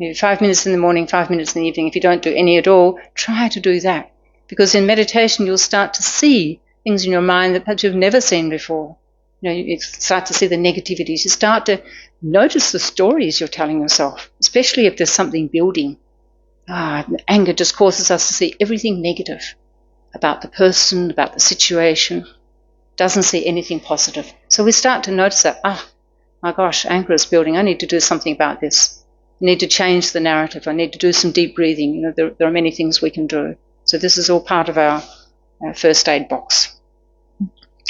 Maybe 5 minutes in the morning, 5 minutes in the evening. If you don't do any at all, try to do that. Because in meditation, you'll start to see things in your mind that perhaps you've never seen before. You start to see the negativities. You start to notice the stories you're telling yourself, especially if there's something building. Anger just causes us to see everything negative about the person, about the situation. Doesn't see anything positive. So we start to notice that, my gosh, anger is building. I need to do something about this. I need to change the narrative. I need to do some deep breathing. There are many things we can do. So this is all part of our first aid box.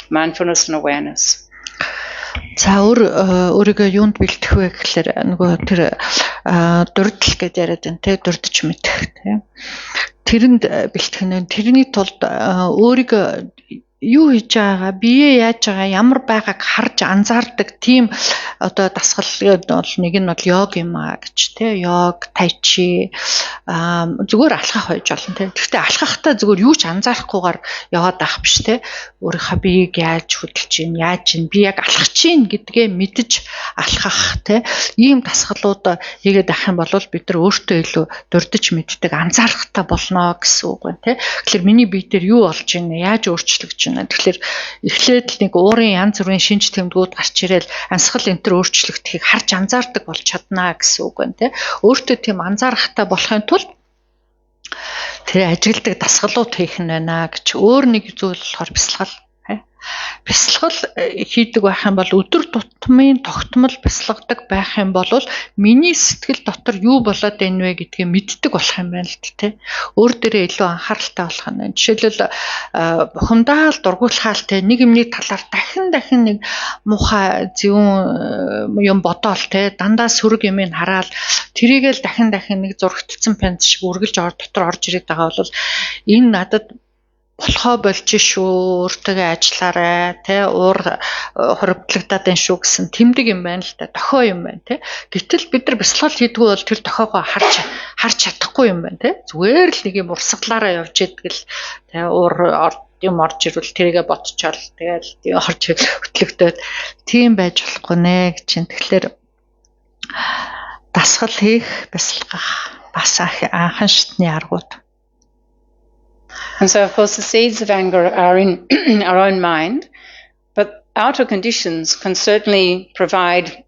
Mindfulness and awareness. За өөрийгөө юунд бэлтгэх вэ гэхээр нөгөө тэр дурдл гэж яриад байна те, дурдж мэдэх те. Тэрэнд бэлтгэх нь тэрний тулд өөрийгөө юу хийж байгаа, бие яаж байгаа, ямар байгааг харж анзаардаг тийм одоо дасгал бол нэг нь бол йог юм аа гэж тий. Йог, тайчи зүгээр алхах байж болно тий. Гэхдээ алхахтаа зүгээр юу ч анзаарахгүйгээр яваад байх биш тий. Өөрийнхөө биеийг яаж хөдөлж чинь, яаж чинь би яг алхах чинь гэдгээ мэдж алхах тий. Ийм дасгалууд хийгээд авах юм бол бид нар өөртөө илүү дурдж мэддэг, анзаарахтаа болно гэсэн үг байна тий. Тэгэхээр миний бие дээр юу болж байна, яаж өөрчлөгдөж байна. Тэгэхээр эхлээд л нэг уурын янз бүрийн шинж тэмдгүүд гарч ирэл ансгал энтер өөрчлөгдөхийг харж анзаардаг болж чаднаа гэсэн үг байна тий. Өөртөө тийм анзаарахтаа болохын тулд тэр ажигладаг дасгалууд хийх нь байна гэж өөр нэг зүйл болохоор бясалгал. Бясалгал хийдэг байх юм бол өдөр тутмын тогтмол бясалгадаг байх юм бол миний сэтгэл дотор юу болоод байна вэ гэдгийг мэддэг болох юм байна л тий. Өөр дээрээ илүү анхааралтай болох нь. Жишээлбэл бухимдаа л дургуулхаал тий нэг юмний талаар дахин нэг муухай зөвүүн юм бодоол тий дандаа сөрөг юм хараал тэрийгээл дахин нэг зурагтцсан пенс шиг үргэлж дотор орж ирээд байгаа бол энэ надад болохоо болж шүү, өөртөө ажиллаарай, тэ уур хоригдлагдаад байна шүү гэсэн тэмдэг юм байна л да. Дохио юм байна, тэ. Гэтэл бид нар бясалгал хийдгүү бол тэр дохиогоо харж чадахгүй юм байна, тэ. Зүгээр л нэг юм урсгалаараа явж идэг л тэ уур юм орж ирвэл тэрийгэ ботчоол тэгэл орж хөтлөгдөөд тийм байж болохгүй нэ гэж чинь. Тэгэхээр дасгал хийх, бясалгах бас анхан шатны аргууд. And so, of course, the seeds of anger are in our own mind, but outer conditions can certainly provide,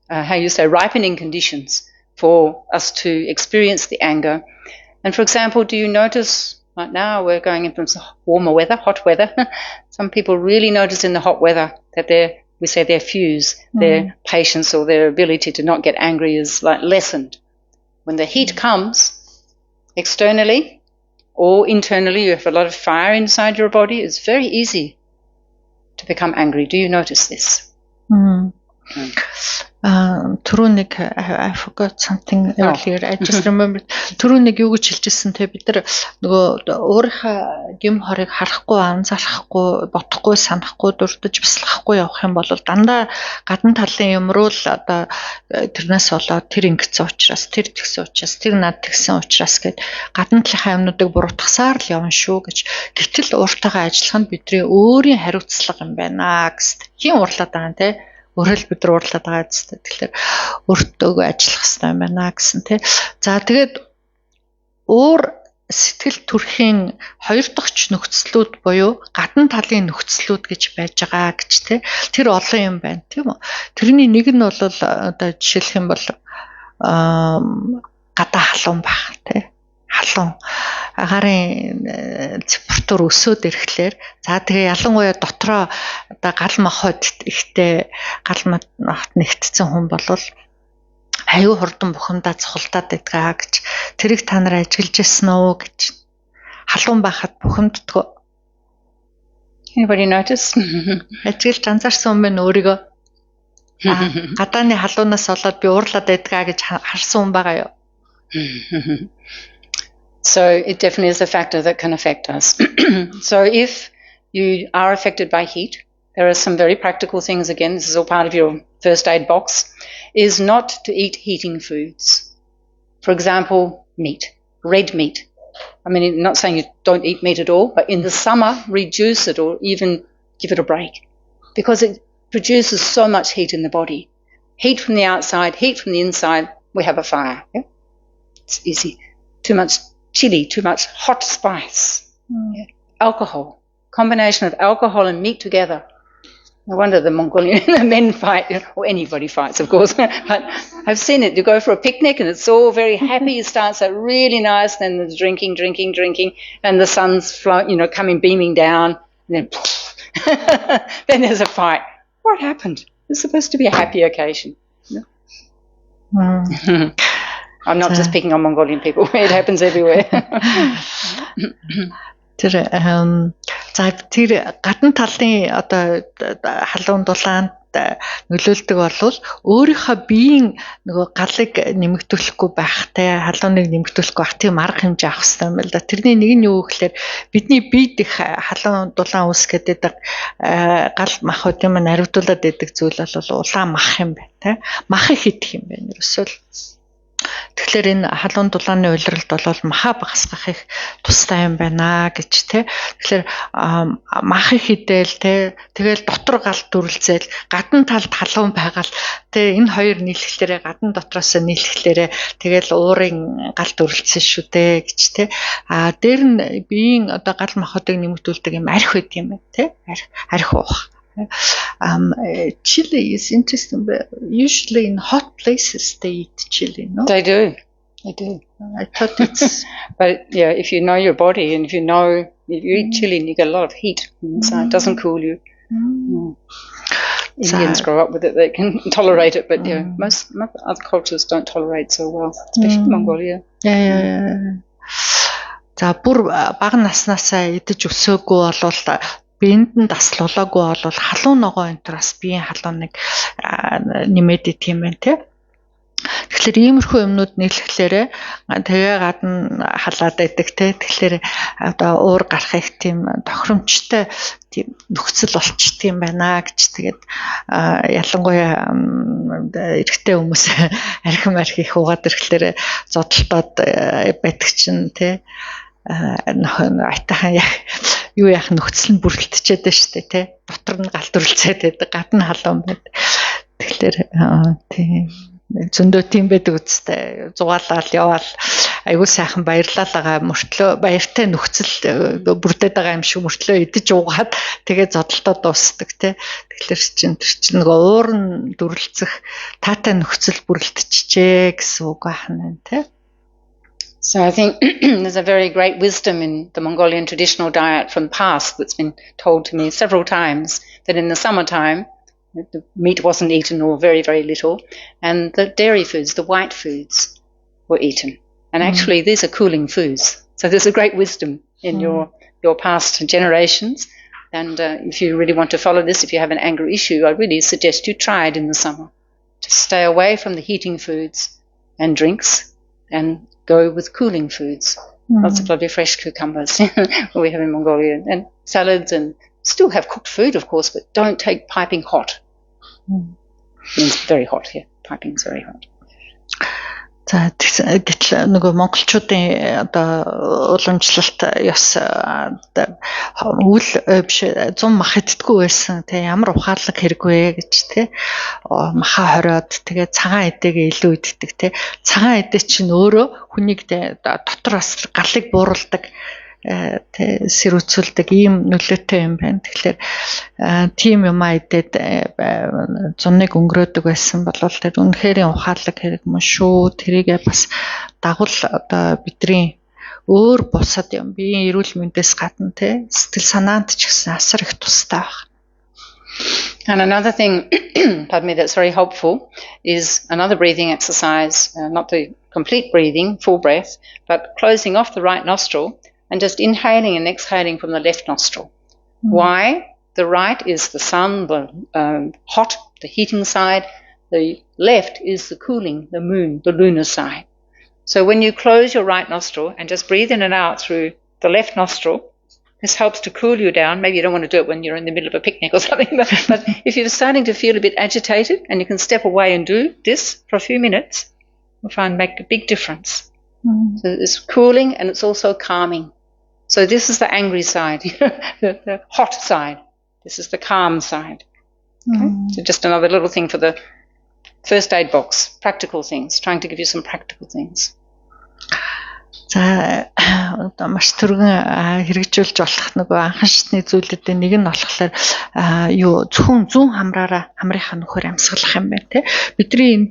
ripening conditions for us to experience the anger. And for example, do you notice, right now we're going into some warmer weather, hot weather. Some people really notice in the hot weather that their fuse, their patience or their ability to not get angry is like lessened. When the heat comes externally, or internally, you have a lot of fire inside your body, it's very easy to become angry. Do you notice this? Түрүүнийг I forgot something earlier. I just remembered. Түрүүнийг юу гэж хэлжсэн те бид нар нөгөө өөрийнхөө гим хорыг харахгүй, анзаарахгүй, бодохгүй, санахгүй, дурдж бясалгахгүй явах юм бол дандаа гадна талын юм руу л одоо тэрнээс болоод тэр ингэсэн учраас, тэр тэгсэн учраас, тэр над тэгсэн учраас гэд гадна талынхаа юмнуудыг буруутгасаар л явна шүү гэж. Гэтэл ууртайгаа ажиллах нь бидний өөрийн хариуцлага юм байна гэст. Хин уурлаад байгаа те. Өөрөөр бид нар уурлаад байгаа зү. Тэгэхээр өөртөөгөө ажиллах хэрэгтэй юм байна гэсэн тий. За тэгээд уур сэтгэл төрхийн хоёр дахь нөхцлүүд буюу гадна талын нөхцлүүд гэж байж байгаа гэж тий. Тэр олон юм байна тийм үү. Тэрний нэг нь бол одоо жишээлх юм бол гадаа халуун байх тий. Халуун агарын температур өсөөд ирэхлээр за тэгээ ялангуяа дотроо одоо гал махад ихтэй гал махт нэгтсэн хүн болвол аюу хурдан бухимдаа цохолдоод байдгаа гэж тэрийг та нар ажиглаж ирсэн үү гэж халуун байхад бухимддгоо. Anybody notice? Ажиглаж анзаарсан юм байна өөрийгөө. Гадааны халуунаас болоод би уурлаад байдгаа гэж харсан хүн байгаа юу? So it definitely is a factor that can affect us. So if you are affected by heat, there are some very practical things, again, this is all part of your first aid box, is not to eat heating foods. For example, meat, red meat. I mean, I'm not saying you don't eat meat at all, but in the summer, reduce it or even give it a break because it produces so much heat in the body. Heat from the outside, heat from the inside, we have a fire. Yeah? It's easy. Too much chili, too much hot spice, alcohol, combination of alcohol and meat together. No wonder the Mongolian men fight, or anybody fights, of course. But I've seen it. You go for a picnic and it's all very happy. It starts out really nice, then there's drinking, and the sun's coming beaming down, and then then there's a fight. What happened? It's supposed to be a happy occasion. I'm not just picking on Mongolian people. It happens everywhere. Тэр гадна талын одоо халуун дулаан нөлөөлдөг болвол өөрийнхөө биеийн нөгөө галыг нэмэгдүүлэхгүй байх те халууныг нэмэгдүүлэхгүй байх тийм арга хэмжээ авах хэрэгтэй юм байна л да. Тэрний нэг нь юу гэхээр бидний биед их халуун дулаан үүсгээд байдаг гал махуудын маань аривдуулаад байдаг зүйл бол улаан мах юм байна те. Махыг идэх юм байна ерөөсөө. Тэгэхээр энэ халуун дулааны улиралд бол маха багасгах их тустай юм байна гэж те. Тэгэхээр махыг идэл те. Тэгэл дотор гал дүрлцээл гадна талд халуун байгаал те. Энэ хоёр нийлэхлээрээ гадна дотроос нийлэхлээрээ тэгэл уурын гал дүрлцсэн шүү дээ гэж те. Дээр нь биеийн одоо гал махуудыг нэмэгдүүлдэг юм арх байд юм байна те. Арх уух. Chili is interesting, but usually in hot places they eat chili, no? They do. I thought it's... But yeah, if you know your body and if you eat chili and you get a lot of heat inside, it doesn't cool you. Indians grow up with it, they can tolerate it, but yeah, most other cultures don't tolerate so well, especially Mongolia. Yeah. За бүр бага наснаасаа идэж өсөөгүй болвол биенд нь таслуулаагүй бол халуун ногоо энтраас биеийн халууныг нэмээд идэх юм байна те. Тэгэхээр иймэрхүү юмнууд нийлэхлээрээ тэгээ гадна халаад байдаг те. Тэгэхээр одоо уур гарахыг тийм тохиромжтой тийм нөхцөл болчт юм байна гэж тэгээд ялангуяа эрэгтэй хүмүүс архим их угаад ирэхлээр зодтолтоод байдаг чинь те. Айтахан юу яах нөхцөл нь бүрэлдэжээд байна шүү дээ тий. Дотор нь гал дүрлцээд байдаг, гадна халуун байд. Тэгэхээр тий зөндөө тийм байдаг үстэй. Зугаалал яваал айгуу сайхан баярлалаа мөртлөө баяртай нөхцөл бүрдээд байгаа юм шиг мөртлөө идэж уугаад тэгээ зодтолтоо дуусдаг тий. Тэгэхээр чинь нөгөө уур нь дүрлцэх таатай нөхцөл бүрэлдэжжээ гэсэн үг байна тий. So I think there's a very great wisdom in the Mongolian traditional diet from the past that's been told to me several times, that in the summertime the meat wasn't eaten or very, very little, and the dairy foods, the white foods, were eaten. And actually these are cooling foods. So there's a great wisdom in your past generations. And if you really want to follow this, if you have an anger issue, I really suggest you try it in the summer. To stay away from the heating foods and drinks and go with cooling foods. Lots of lovely fresh cucumbers we have in Mongolia, and salads, and still have cooked food, of course, but don't take piping hot. It's very hot here. Piping is very hot. За гэтэл нөгөө монголчуудын одоо уламжлалт ёс үл биш 100 мах иддэггүй байсан тий ямар ухаалаг хэрэгвэ гэж тий маха хориод тэгээ цагаан эдэгээ илүү иддэг тий цагаан эдээ чинь өөрөө хүнийг дотроос галыг бууруулдаг тий сэрүүцүүлдэг ийм нөлөөтэй юм байна. Тэгэхээр тийм юм идээд зуныг өнгөрөөдөг байсан бол тэр үнэхээр ухаалаг хэрэг мөн шүү. Тэрийгээ бас дагуул одоо бидний өөр бусад юм биеийн эрүүл мэндээс гадна тий сэтгэл санаанд ч гэсэн асар их тустай байна. And another thing, pardon me, that's very helpful is another breathing exercise, not the complete breathing, full breath, but closing off the right nostril and just inhaling and exhaling from the left nostril. Why? The right is the sun, the hot, the heating side. The left is the cooling, the moon, the lunar side. So when you close your right nostril and just breathe in and out through the left nostril, this helps to cool you down. Maybe you don't want to do it when you're in the middle of a picnic or something, but if you're starting to feel a bit agitated and you can step away and do this for a few minutes, you'll find make a big difference. So it's cooling and it's also calming. So this is the angry side, the hot side. This is the calm side. Okay? So just another little thing for the first aid box, practical things, trying to give you some practical things. За одоо маш түргэн хэрэгжүүлж болох нөгөө анхаарчны зүйлүүдийн нэг нь болохоор юу зөвхөн зүүн хамрынхаа нөхөр амьсгалах юм байна те. Бидний энэ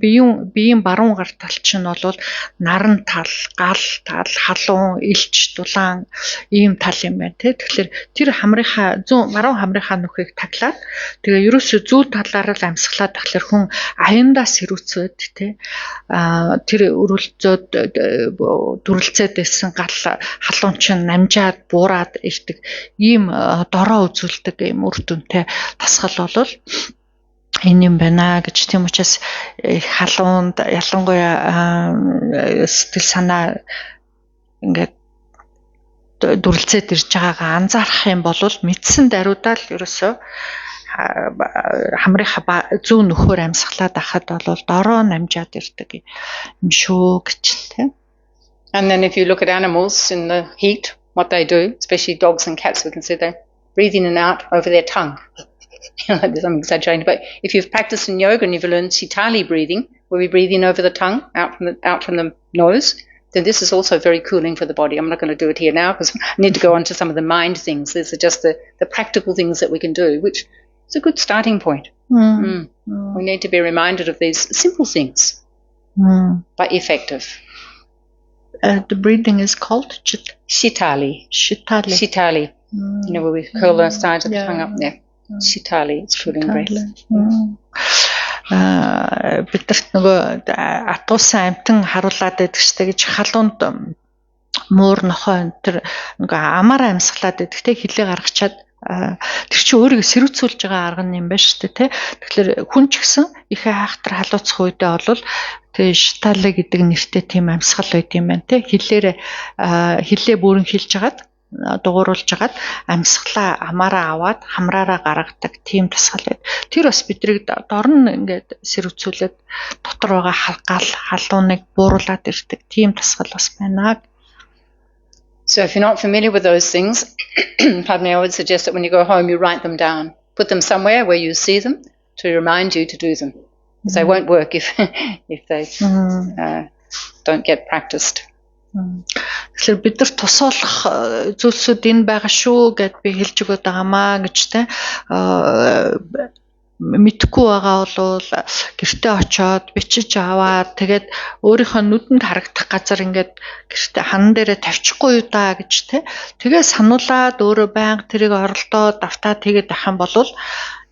биеийн баруун гар тал чинь бол наран тал, гал тал, халуун, элч, дулаан ийм тал юм байна те. Тэгэхээр тэр хамрынхаа баруун хамрынхаа нөхрийг таглаад тэгээ ерөөсөө зүүн талаараа л амьсгалаад тэгэхээр хүн аяндаас сэрүүцээд те. Тэр өрүүлцөөд дүрлцээд байсан гал халуун чинь намжаад буураад ирдэг ийм дороо үзүүлдэг ийм үр дүнтэй тасгал болвол энэ юм байна гэж тийм учраас халуунд ялангуяа сэтгэл санаа ингээд дүрлцээд ирж байгаагаа анзаарах юм бол мэдсэн даруйдаа л ерөөсөө хамрынхаа зүүн нөхөр амьсгалаад ахад бол дороо намжаад ирдэг юм шүү гэж тийм. And then if you look at animals in the heat, what they do, especially dogs and cats, we can see they breathe in and out over their tongue. There's some exaggerating, but if you've practiced in yoga and you've learned Sitali breathing, where we breathe in over the tongue, out from the nose, then this is also very cooling for the body. I'm not going to do it here now because I need to go on to some of the mind things. These are just the practical things that we can do, which is a good starting point. We need to be reminded of these simple things, but effective. The breathing is called Shitali. Shitali. Shitali. You know, where we curl the sides of the tongue up there. Shitali, it's cooling breath. Бидэрт нөгөө атуусан амтан харуулад байдаг штэ гэж халуунд муур нохоо энэ төр нөгөө амаараа амьсгалаад байдаг те хилээ гаргачаад тэр чинь өөрийгөө сэрүүцүүлж байгаа арга юм байна штэ те. Тэгэхээр хүн ч гэсэн ихэ хайхтар халууцах үедээ бол тэгээ шитале гэдэг нэртэй тийм амьсгал байд юм байна те. Хилээ бүрэн хилж хагаад дугууруулж хагаад амьсгалаа амаараа аваад хамраараа гаргадаг тийм тасгал байд. Тэр бас бидрийг дор нь ингээд сэрүүцүүлээд дотор байгаа халууныг бууруулад ирдэг тийм тасгал бас байна. So if you're not familiar with those things, pardon me, I would suggest that when you go home you write them down. Put them somewhere where you see them to remind you to do them. Because they won't work if they don't get practiced. Тэгэхээр бид нар тусуулах зүйлсүүд энэ байгаа шүү гэд би хэлж өгöd байгаамаа гэж те мэдхгүй байгаа бол гэртээ очоод бичиж аваад тэгээд өөрийнхөө нүдэнд харагдах газар ингээд гэртээ хан дээрээ тавьчихгүй юу даа гэж те тэгээ сануулаад өөрөө байнга тэрийг оролдоод давтаад тэгээд авах юм бол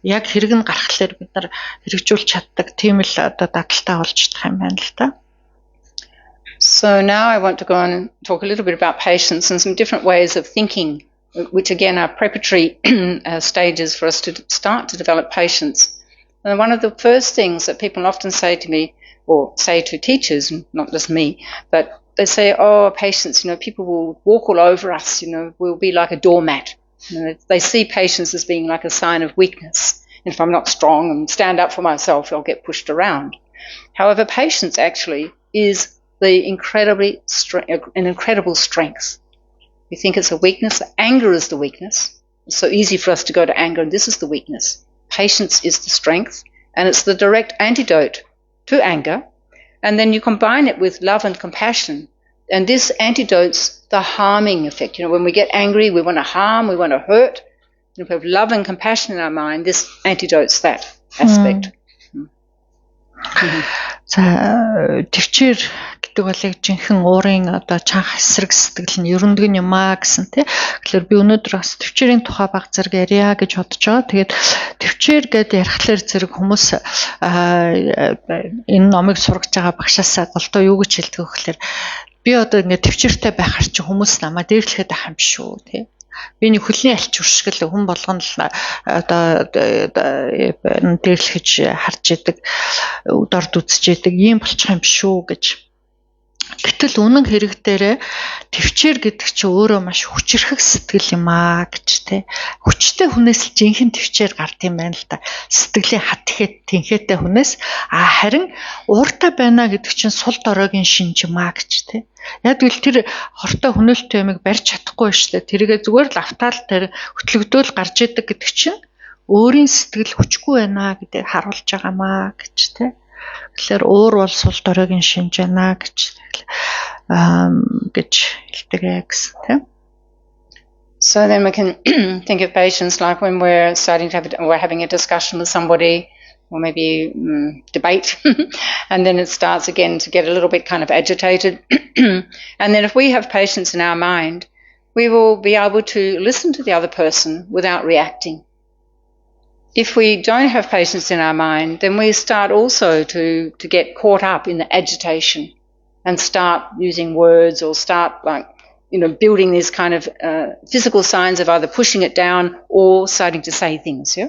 яг хэрэг нь гарахлаар бид нар хэрэгжүүлж чаддаг тийм л одоо дадалтай болж идэх юм байна л та. So now I want to go on and talk a little bit about patience and some different ways of thinking, which again are preparatory stages for us to start to develop patience. And one of the first things that people often say to me, or say to teachers, not just me, but they say, oh, patience, you know, people will walk all over us, you know, we'll be like a doormat. You know, they see patience as being like a sign of weakness. And if I'm not strong and stand up for myself, I'll get pushed around. However, patience actually is an incredible strength. We think it's a weakness. Anger is the weakness. It's so easy for us to go to anger, and this is the weakness. Patience is the strength, and it's the direct antidote to anger. And then you combine it with love and compassion, and this antidotes the harming effect. You know, when we get angry, we want to harm, we want to hurt. And if we have love and compassion in our mind, this antidotes that aspect. За төвчээр гэдэг бол яг жинхэнэ уурын одоо чанх эсрэг сэтгэл нь ерөндөг юм аа гэсэн тий. Тэгэхээр би өнөөдөр бас төвчээрийн тухай баг зэрэг ярья гэж бодож байгаа. Тэгээд төвчээр гэдээ ярихлаар зэрэг хүмүүс энэ номыг сургаж байгаа багшаасаа голдоо юу гэж хэлдэг вэ гэхээр би одоо ингээд төвчээртэй байхаар чи хүмүүс намайг дээрлэхэд ах юм шүү тий. Би нэг хөлийн альч уршгал хүн болгоно л одоо дээрлэхэж харж идэг дорд үзэж идэг ийм болчих юм шүү гэж. Гэтэл үнэн хэрэг дээрээ төвчээр гэдэг чинь өөрөө маш хүчрхэг сэтгэл юм аа гэж те. Хүчтэй хүнээс л жинхэнэ төвчээр гард юм байна л да. Сэтгэлийн хат ихэд тэнхээтэй хүнээс харин ууртай байна гэдэг чинь сул доройгийн шинж юм аа гэж те. Яг л тэр хортой хүнэлттэй юмыг барьж чадахгүй шүү дээ. Тэргээ зүгээр л автаал тэр хөтлөгдөөл гарч идэг гэдэг чинь өөрийн сэтгэл хүчгүй байна гэдгийг харуулж байгаамаа гэж те. Тэгэхээр уур бол сул доройгийн шинж байна гэж хэлдэг гэсэн тийм. So then we can think of patience like when we're having a discussion with somebody or maybe debate and then it starts again to get a little bit kind of agitated and then if we have patience in our mind we will be able to listen to the other person without reacting. If we don't have patience in our mind, then we start also to get caught up in the agitation and start using words or start like building these kind of physical signs of either pushing it down or starting to say things, yeah?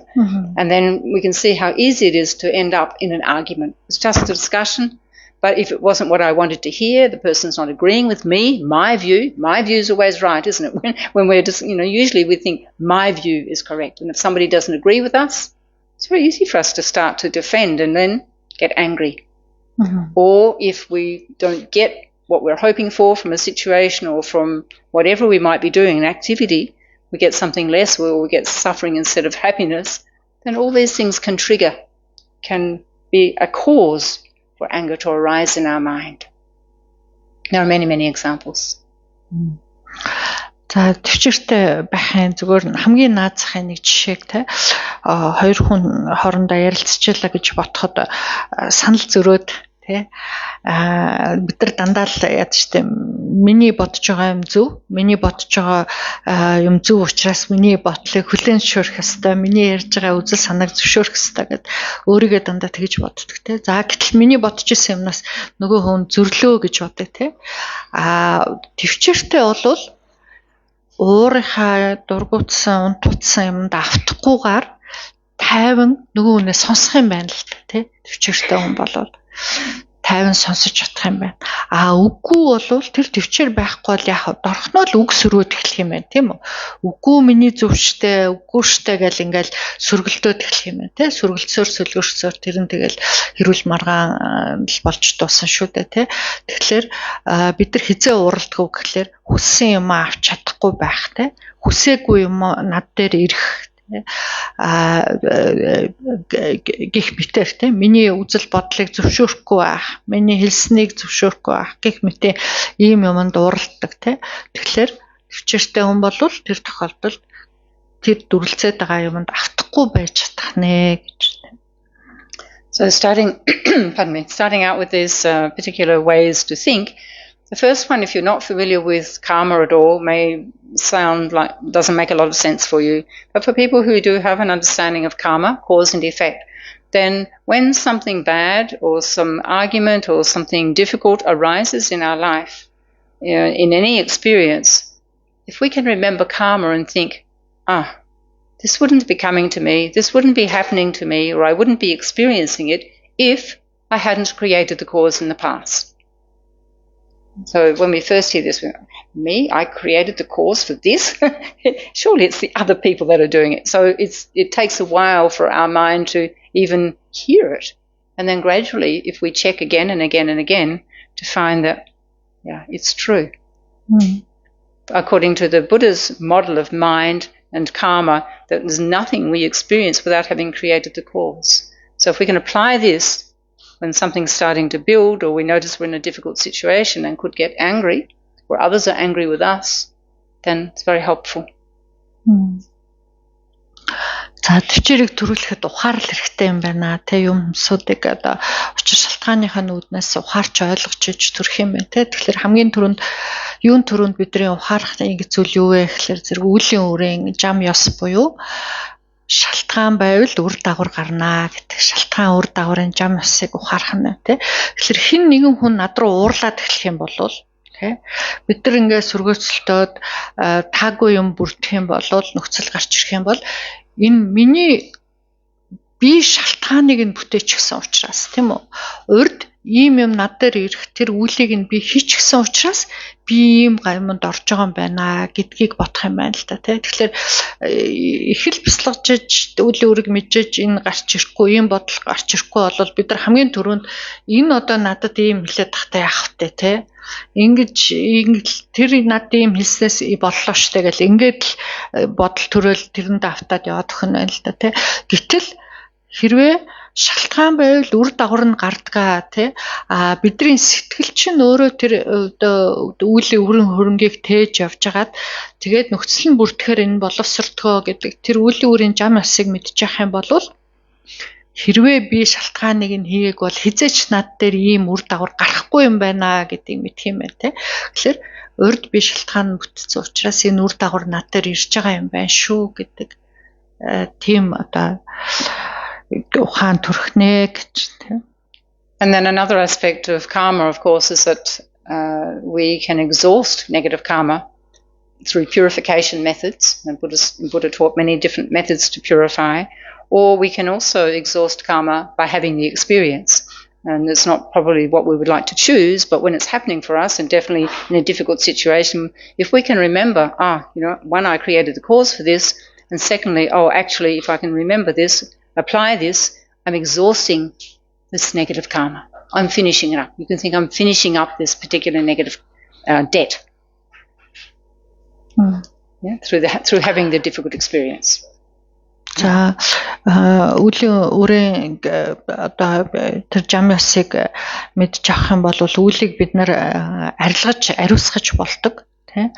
And then we can see how easy it is to end up in an argument. It's just a discussion, but if it wasn't what I wanted to hear, the person's not agreeing with me, my view is always right, isn't it? When we're just, usually we think my view is correct. And if somebody doesn't agree with us, it's very easy for us to start to defend and then get angry. Or if we don't get what we're hoping for from a situation or from whatever we might be doing, an activity, we get something less or we get suffering instead of happiness, then all these things can be a cause for anger to arise in our mind. There are many, many examples. За төвчөртэй байхын зүгээр хамгийн наазахын нэг жишээг те хоёр хүн хоорондоо ярилцчихлаа гэж бодоход санал зөрөөд те бид нар дандаа л яд штэ миний бодож байгаа юм зөв, миний бодож байгаа юм зөв учраас миний бодлыг хүлээн зөвшөөрөх ёстой, миний ярьж байгаа үзэл санааг зөвшөөрөх ёстой гэд өөрийгөө дандаа тэгж боддог те. За гэтэл миний бодож исэн юмнаас нөгөө хүн зөрлөө гэж бодъё те. Төвчөртэй болвол уурынхаа дургуутсан, унтуутсан юмд автахгүйгээр тайван нөгөө хүнээ сонсох юм байна л тэ. Төвчөртэй хүн болвол тайван сонсож чадах юм байна. Үгүй болвол тэр төвчөр байхгүй бол яг дорхноо л үг сөрөөд эхлэх юм байна, тийм үү? Үгүй миний зөвштэй, үгүй штэй гэл ингээл сөргөлдөөд эхлэх юм байна, тэ? Сөргөлцөөр сөлгөрсөөр тэр нь тэгэл хэрүүл маргаан л болж дууссан шүү дээ, тэ? Тэгэхээр бид нар хизээ уралдгүй гэхлээр хүссэн юм авч чадахгүй байх, тэ? Хүсээгүй юм над дээр ирэх гэх мэтэр те миний үзэл бодлыг зөвшөөрөхгүй байх, миний хэлснийг зөвшөөрөхгүй байх гэх мэт ийм юмд уралддаг те. Тэгэхээр төвчөртэй хүн бол тэр тохиолдолд тэр дүрлцээд байгаа юмд автахгүй байж чадах нэ гэж. So starting out with these particular ways to think. The first one, if you're not familiar with karma at all, may sound like doesn't make a lot of sense for you. But for people who do have an understanding of karma, cause and effect, then when something bad or some argument or something difficult arises in our life, in any experience, if we can remember karma and think, this wouldn't be coming to me, this wouldn't be happening to me, or I wouldn't be experiencing it if I hadn't created the cause in the past. So when we first hear this, I created the cause for this? Surely it's the other people that are doing it. So it takes a while for our mind to even hear it. And then gradually, if we check again and again and again, to find that, it's true. According to the Buddha's model of mind and karma, that there's nothing we experience without having created the cause. So if we can apply this, when something's starting to build or we notice we're in a difficult situation and could get angry or others are angry with us, then it's very helpful. За төвчөрийг төрүүлэхэд ухаарл хэрэгтэй юм байна. Тэ юмсуудыг одоо учир шалтгааныхаа нүүднээс ухаарч ойлгож төрөх юм байна. Тэ тэгэхээр хамгийн түрүүнд юун түрүүнд бидний ухаарах нэг зүйл юу вэ гэхээр зэрэг үеийн үрийн жам ёс буюу шалтгаан байвал үр дагавар гарнаа гэдэг. Шалтгаан үр дагаврын жам ёсыг ухаарах нь тий. Тэгэхээр хэн нэгэн хүн над руу уурлаад эхлэх юм бол тий бид нар ингээд сүргөөцөлтөөд таагүй юм бүрдэх юм бол нөхцөл гарч ирэх юм бол энэ миний би шалтгааныг нь бүтээчихсэн учраас тийм үү. Урд ийм юм над дээр ирэх тэр үйлийг нь би хийчихсэн учраас би ийм гаймд орж байгаа юм байна гэдгийг бодох юм байна л та тий. Тэгэхээр их л бяцлагжиж үлийн үрэг мэдэж энэ гарч ирэхгүй ийм бодол гарч ирэхгүй бол бид нар хамгийн түрүүнд энэ одоо надад ийм хэлээд тахтай яах вэ тий. Ингэж тэр надад ийм хэлснээс боллоо штэ гэл ингээд л бодол төрөөл тэрэнд автаад яваад өхөн байна л та тий. Гэтэл хэрвээ шалтгаан байвал үр дагавар нь гардгаа тий бидний сэтгэл чинь өөрөө тэр үеийн өрн хөрөнгийг тээж явж хагаад тэгээд нөхцөл нь бүртгэхээр энэ боловсрдгоо гэдэг тэр үеийн үрийн жам ясыг мэдчих юм бол хэрвээ би шалтгааныг нь хийгээг бол хизээч над дээр ийм үр дагавар гарахгүй юм байна гэдгийг мэдх юм байна тий. Тэгэхээр урд би шалтгаан бүтцсэн учраас энэ үр дагавар над дээр ирж байгаа юм байна шүү гэдэг тийм одоо And then another aspect of karma, of course, is that we can exhaust negative karma through purification methods, and Buddha taught many different methods to purify, or we can also exhaust karma by having the experience. And it's not probably what we would like to choose, but when it's happening for us, and definitely in a difficult situation, if we can remember, one, I created the cause for this, and secondly, actually, if I can remember this, apply this, I'm exhausting this negative karma. I'm finishing it up. You can think I'm finishing up this particular negative debt. Yeah, through having the difficult experience. За үлийн үрийн одоо тэр жамьясыг мэдж авах юм бол үлийг бид нар арилгаж ариусгаж болдог тий.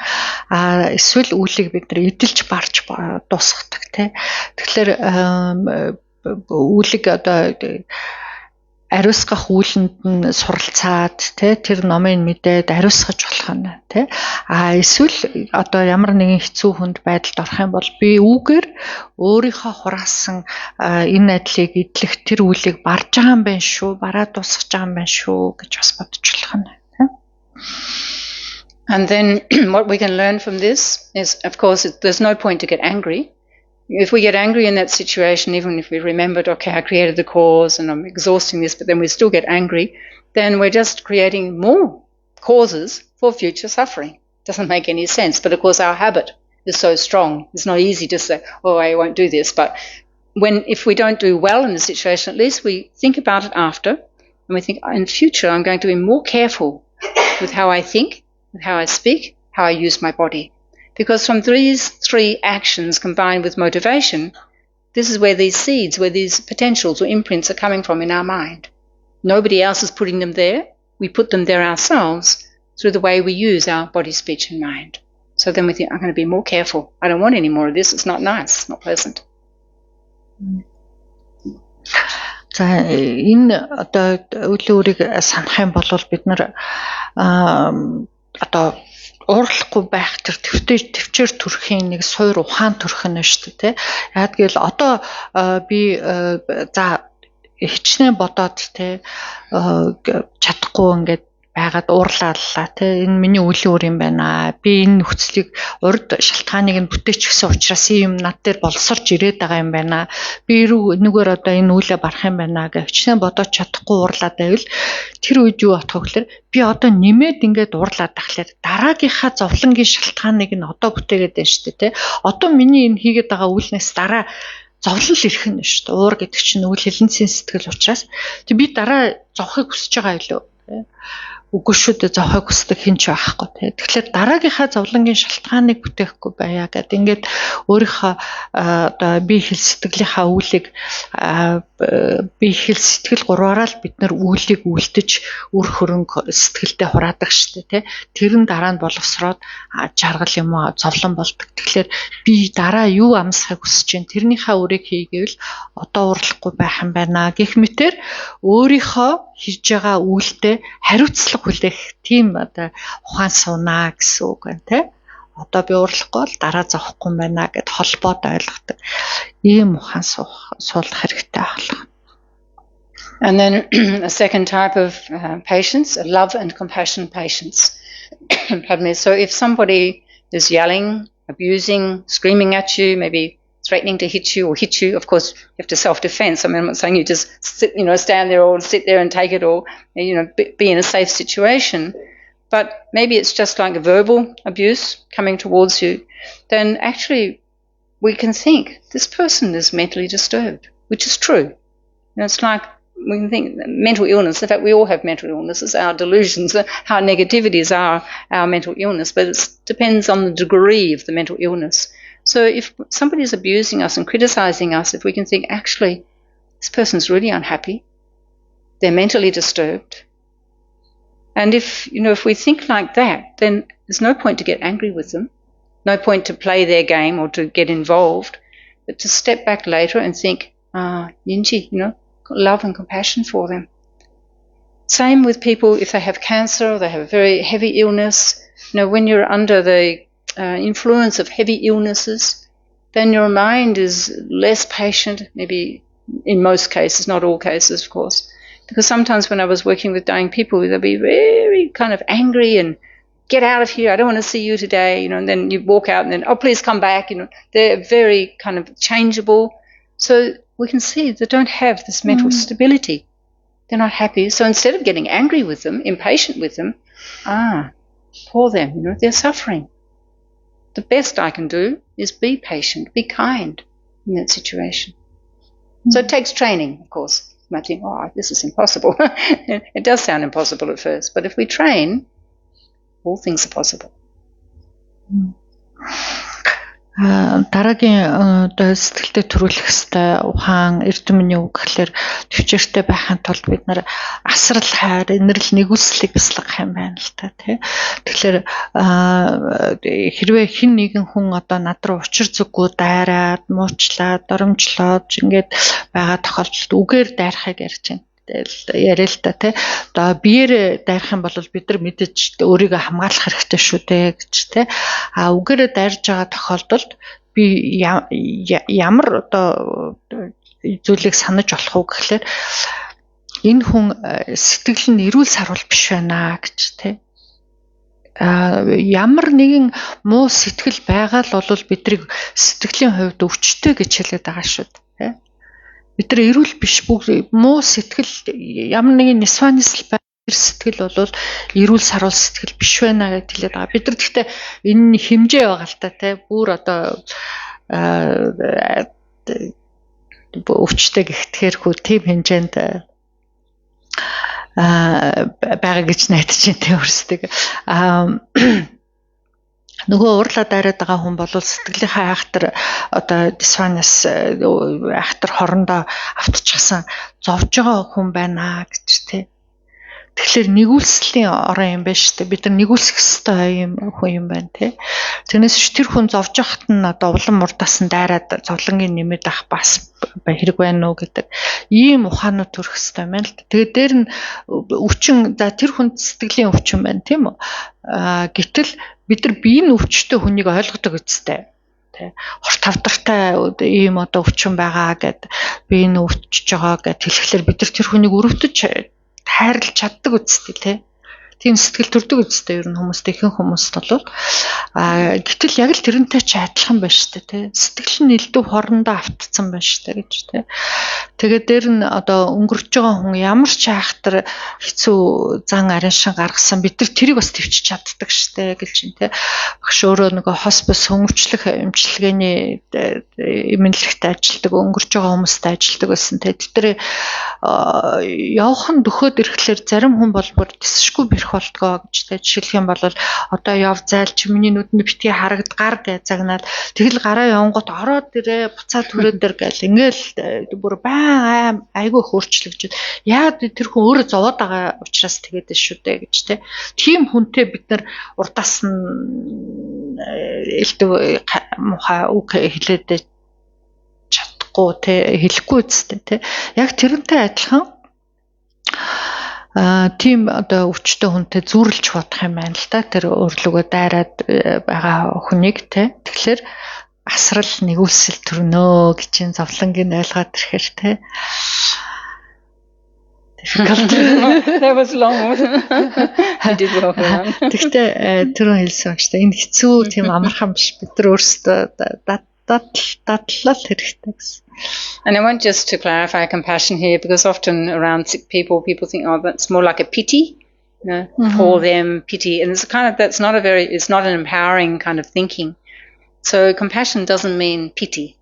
Эсвэл үлийг бид нар эдэлж барж дуусгадаг тий. Тэгэхээр үлийг одоо ариусгах үүлэнд нь суралцаад тий тэр номыг мэдээд ариусгаж болох нь тий эсвэл одоо ямар нэгэн хэцүү хүнд байдалд орох юм бол би үүгээр өөрийнхөө хураасан энэ айдлыг эдлэх тэр үлийг барж байгаа юм байна шүү бараад дуусгаж байгаа юм байна шүү гэж бас бодож болох нь тий. And then what we can learn from this is, of course, there's no point to get angry. If we get angry in that situation, even if we remembered, okay, I created the cause and I'm exhausting this, but then we still get angry, then we're just creating more causes for future suffering. Doesn't make any sense. But of course, our habit is so strong. It's not easy to say, I won't do this. But if we don't do well in the situation, at least we think about it after, and we think, in future, I'm going to be more careful with how I think, with how I speak, how I use my body. Because from these three actions combined with motivation, this is where these seeds, where these potentials or imprints are coming from in our mind. Nobody else is putting them there. We put them there ourselves through the way we use our body, speech and mind. So then we think, I'm going to be more careful. I don't want any more of this. It's not nice. It's not pleasant. За энэ одоо үлүүрийг санах юм бол бид нар одоо уурлахгүй байх тэр төвчээр төрхийн нэг суур ухаан төрх нь шүү дээ тий. Яг гэвэл одоо би за хичнээн бодоод тий чадахгүй ингээд байгаад уурлааллаа тий. Энэ миний үлийн үр юм байна. Би энэ нөхцөлийг урд шалтгааныг нь бүтээчихсэн учраас юм над дээр боловсрч ирээд байгаа юм байна. Би энэгээр одоо энэ үлээ барах юм байна гэж хичнээн бодоод чадахгүй уурлаад байвал тэр үед юу болох вэ гэхээр би одоо нэмээд ингээд уурлаад тахлаар дараагийнхаа зовлонгийн шалтгааныг нь одоо бүтээгээд байна шүү дээ тий. Одоо миний энэ хийгээд байгаа үлнээс дараа зовлон ирэх нь шүү дээ. Уур гэдэг чинь үл хилэнцэн сэтгэл учраас би дараа зовхыг хүсэж байгаа юу тий. Үгүй шүү дээ зовхыг хүсдэг хэн ч байхгүй тий. Тэгэхээр дараагийнхаа зовлонгийн шалтгааныг бүтээхгүй байя гэдэг ингээд өөрийнхөө одоо бие хэл сэтгэлийнхаа үлийг бие хэл сэтгэл гурваараа л бид нар үлийг үлдэж үр хөрөнгө сэтгэлдээ хураадаг шүү дээ тий. Тэр нь дараа нь боловсроод жаргал юм уу зовлон болдог. Тэгэхээр би дараа юу амсахыг хүсэж байна тэрнийхээ үрийг хийгээвэл одоо уурлахгүй байх юм байна гэх мэтэр өөрийнхөө хийж байгаа үйлдээ хариуцлага хүлээх тийм одоо ухаан суунаа гэсэн үг байна тий. Одоо би уурлахгүй бол дараа зовхгүй юм байна гэд холбоод ойлгодог. Ийм ухаан суулгах хэрэгтэй байна. And then a second type of patience, love and compassion patience. Pardon me. So if somebody is yelling, abusing, screaming at you, maybe threatening to hit you, of course, you have to self-defense. I mean, I'm not saying you just sit, stand there or sit there and take it or, be in a safe situation. But maybe it's just like a verbal abuse coming towards you. Then actually we can think this person is mentally disturbed, which is true. It's like we can think mental illness. In fact, we all have mental illnesses. Our delusions, our negativities are our mental illness, but it depends on the degree of the mental illness. So if somebody is abusing us and criticizing us, if we can think, actually, this person's really unhappy, they're mentally disturbed. And if we think like that, then there's no point to get angry with them, no point to play their game or to get involved, but to step back later and think, Yinji, love and compassion for them. Same with people if they have cancer or they have a very heavy illness. When you're under the influence of heavy illnesses, then your mind is less patient, maybe in most cases, not all cases, of course. Because sometimes when I was working with dying people, they'd be very kind of angry and get out of here, I don't want to see you today, and then you walk out and then, oh, please come back, they're very kind of changeable. So we can see they don't have this mental stability. They're not happy. So instead of getting angry with them, impatient with them, poor them, they're suffering. The best I can do is be patient, be kind in that situation. So it takes training, of course. You might think, this is impossible. It does sound impossible at first, but if we train, all things are possible. Дараагийн сэтгэлдээ төрүүлэх ёстой ухаан эрдэмний үг гэхэлэр төвчээртэй байхын тулд бид нар асрал хайр, инэрл нэгүслийг бясалгах юм байна л та тий. Тэгэхээр хэрвээ хэн нэгэн хүн одоо над руу учир зүггүй дайраад, муучлаад, доромжлоод ингээд байгаа тохиолдолд үгээр дайрахыг ярьж байна. Яриа л та тий. Одоо биеэр дайрах юм бол бид нар мэдээж өөрийгөө хамгаалах хэрэгтэй шүү дээ гэж тий. Үгээрээ дайрж байгаа тохиолдолд би ямар одоо зүйлийг санаж болох уу гэхлээр энэ хүн сэтгэл нь эрүүл сарвал биш байна гэж тий. Ямар нэгэн муу сэтгэл байгаа л бол биднийг сэтгэлийн хувьд өвчтөй гэж хэлээд байгаа шүү дээ. Бид нар эрүүл биш бүгд муу сэтгэл ямар нэгэн нисванисл сэтгэл бол эрүүл сарвал сэтгэл биш байна гэж хэлээд байгаа. Бид нар гэхдээ энэ хэмжээ байгаа л та тий. Бүр одоо өвчтөй гихтгэхэрхүү тийм хэмжээнд байгаа гэж найдаж байна тий өөрсдөг. Нөгөө уурлаад дайраад байгаа хүн бол сэтгэлийнхаа айхтар одоо дисфанис айхтар хорондоо автчихсан зовж байгаа хүн байна гэж тий. Тэгэхээр нэгүслийн орон юм байна шүү дээ. Бид нар нэгүсэх ёстой хүн юм байна тий. Тэрнээс тэр хүн зовж байхад нь одоо улам мурдаас нь дайраад зовлонгийн нэмээд ах бас хэрэг байна уу гэдэг ийм ухаанууд төрөх ёстой юм байна л. Тэгээд дээр нь өвчин тэр хүн сэтгэлийн өвчин байна тийм үү? Гэтэл бид нар биеийн өвчтөй хүнийг ойлгодог үстэй. Тэ хорт тавдартай ийм одоо өвчин байгаа гэд би энэ өвчж байгаа гэд хэлэхлээр бид нар тэр хүнийг өрөвдөж хайрлаж чаддаг үстэй тий. Тийм сэтгэл төрдөг үстэй ер нь хүмүүстэй ихэнх хүмүүст бол гэтэл яг л тэрнтэй ч адилхан байна шүү дээ тий. Сэтгэл нь элдв хорондоо автцсан байна шүү дээ гэж тий. Тэгээд дээр нь одоо өнгөрч байгаа хүн ямар ч айхтар хэцүү зан арин шин гаргасан бид нар тэрийг бас төвчж чаддаг шүү дээ гэж юм тий. Багш өөрөө нөгөө хоспис хөнгөвчлөх эмчилгээний эмнэлэгт ажилладаг өнгөрч байгаа хүмүүстэй ажилладаг байсан тий. Тэр явхан дөхөөд ирэхлээр зарим хүн бол бүр тисшгүй бэрх болтгоо гэж тий. Жишээлх юм бол одоо яв зайлч миний нүдэнд битгий харагд гар гэж загнаад тэгэл гараа явангууд ороод ирээ буцаад түрээд дэр гэл ингээл бүр айгүй хөөрчлөгдөж яагаад тэр хүн өөрөө зовоод байгаа учраас тэгээд шүү дээ гэж тий. Тийм хүнтэй бид нар урдаас нь элдв муха үг хэлээд чадахгүй тий хэлэхгүй үстэй тий. Яг тэрнтэй адилхан тийм одоо өвчтөй хүнтэй зүрлж бодох юм байна л да. Тэр өөрлөгөө дайраад байгаа хүнийг тий. Тэгэхээр асрал нэгүсэл төрнөө гэж зовлонгийн ойлгоод ирэхээр тий. That was long. I did well. Тэгтээ тэр хэлсэн багш та энэ хэцүү тийм амархан биш бид нар өөрсдөө дадлал хэрэгтэй гэсэн. And I want just to clarify compassion here because often around sick people think, oh, that's more like a pity, for them, pity, and it's kind of it's not an empowering kind of thinking. So compassion doesn't mean pity.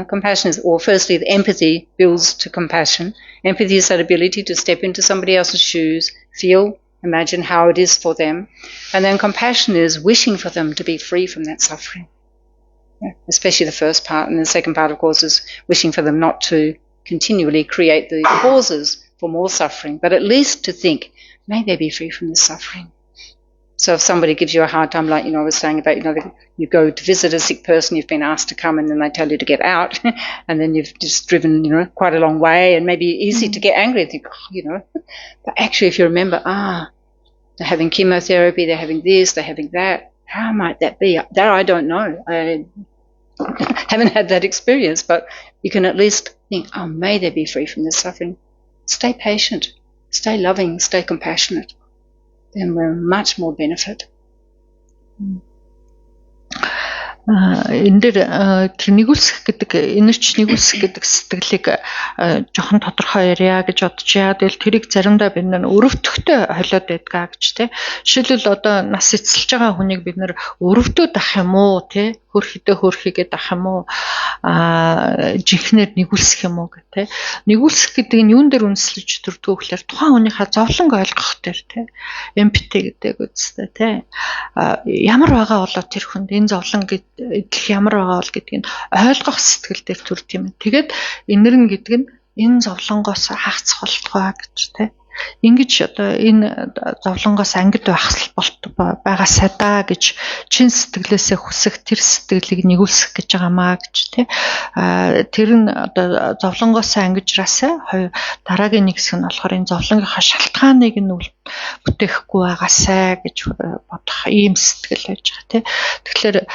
Compassion is, or firstly, the empathy builds to compassion. Empathy is that ability to step into somebody else's shoes, feel, imagine how it is for them, and then compassion is wishing for them to be free from that suffering. Especially the first part, and the second part, of course, is wishing for them not to continually create the causes for more suffering, but at least to think, may they be free from this suffering. So if somebody gives you a hard time, like, I was saying about, you go to visit a sick person, you've been asked to come and then they tell you to get out, and then you've just driven, quite a long way, and maybe easy to get angry and think, but actually if you remember, they're having chemotherapy, they're having this, they're having that, how might that be? That I don't know. I haven't had that experience, but you can at least think, may they be free from this suffering. Stay patient. stay loving, stay compassionate, then we're much more benefit. Энэ дээр тэр нэгүүлсэх гэдэг энерч нэгүүлсэх гэдэг сэтгэлийг жоохон тодорхой ярья гэж бодож яа. Тэгэл тэрийг заримдаа бид нэр өрөвдөхтэй холиод байдгаа гэж те. Жишээлбэл одоо нас эцэлж байгаа хүнийг бид нэр өрөвдөд ах юм уу те. Хөрхийгээд ах юм уу жинхнээр нэгүүлсэх юм уу гэх те. Нэгүүлсэх гэдэг нь юун дээр үндэслэж төрдгөө гэхээр тухайн хүнийхээ зовлонг ойлгох дээр те. Эмпати гэдэг үстэй те. Ямар байгаа болоо тэр хүнд энэ зовлон идэх ямар байгаа бол гэдгийг ойлгох сэтгэл дээр төрд юм. Тэгээд инэрнэ гэдэг нь энэ зовлонгоос хаагцах болтгоо гэж те. Ингэж одоо энэ зовлонгоос ангид байгаасаа да гэж чин сэтгэлээсээ хүсэх тэр сэтгэлийг нэгүүлсэх гэж байгаамаа гэж те. Тэр нь одоо зовлонгоос ангижраасаа дараагийн нэг хэсэг нь болохоор энэ зовлонгийнхаа шалтгааныг нь бүтээхгүй байгаасаа гэж бодох ийм сэтгэл байж байгаа те. Тэгэхээр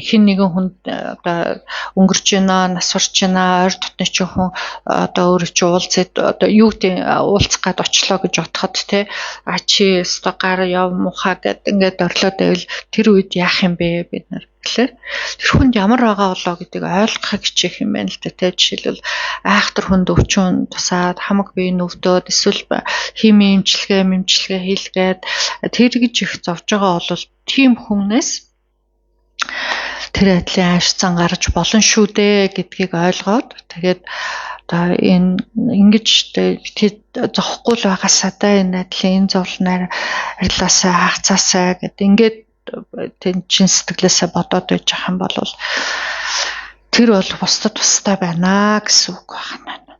хин нэгэн хүнд одоо өнгөрч байна, нас урч байна, ойр дотны чинь хүн одоо өөрөө чи уулзаад одоо юу гэдэг уулзах гад очлоо гэж бодоход те чи өстө гар яв мухаа гэд ингээд орлоод байвал тэр үед яах юм бэ бид нар гэхлээр тэр хүнд ямар байгаа болоо гэдгийг ойлгохыг хичээх юм байна л да те. Жишээлбэл айхтар хүнд өвчин тусаад хамаг бие нүвдөөд эсвэл химийн эмчилгээ хийлгээд тэр гэж их зовж байгаа бол тийм хүнээс тэр айдлын ааш зан гарч болно шүү дээ гэдгийг ойлгоод тэгээд одоо энэ ингэж бити зохгүй л байгаасаа да энэ айдлын энэ зовлоноор арилаасаа хаагцаасаа гэд ингээд тэн чин сэтгэлээсээ бодоод байж байгаа юм бол тэр бол бусдад тустай байна гэсэн үг байна.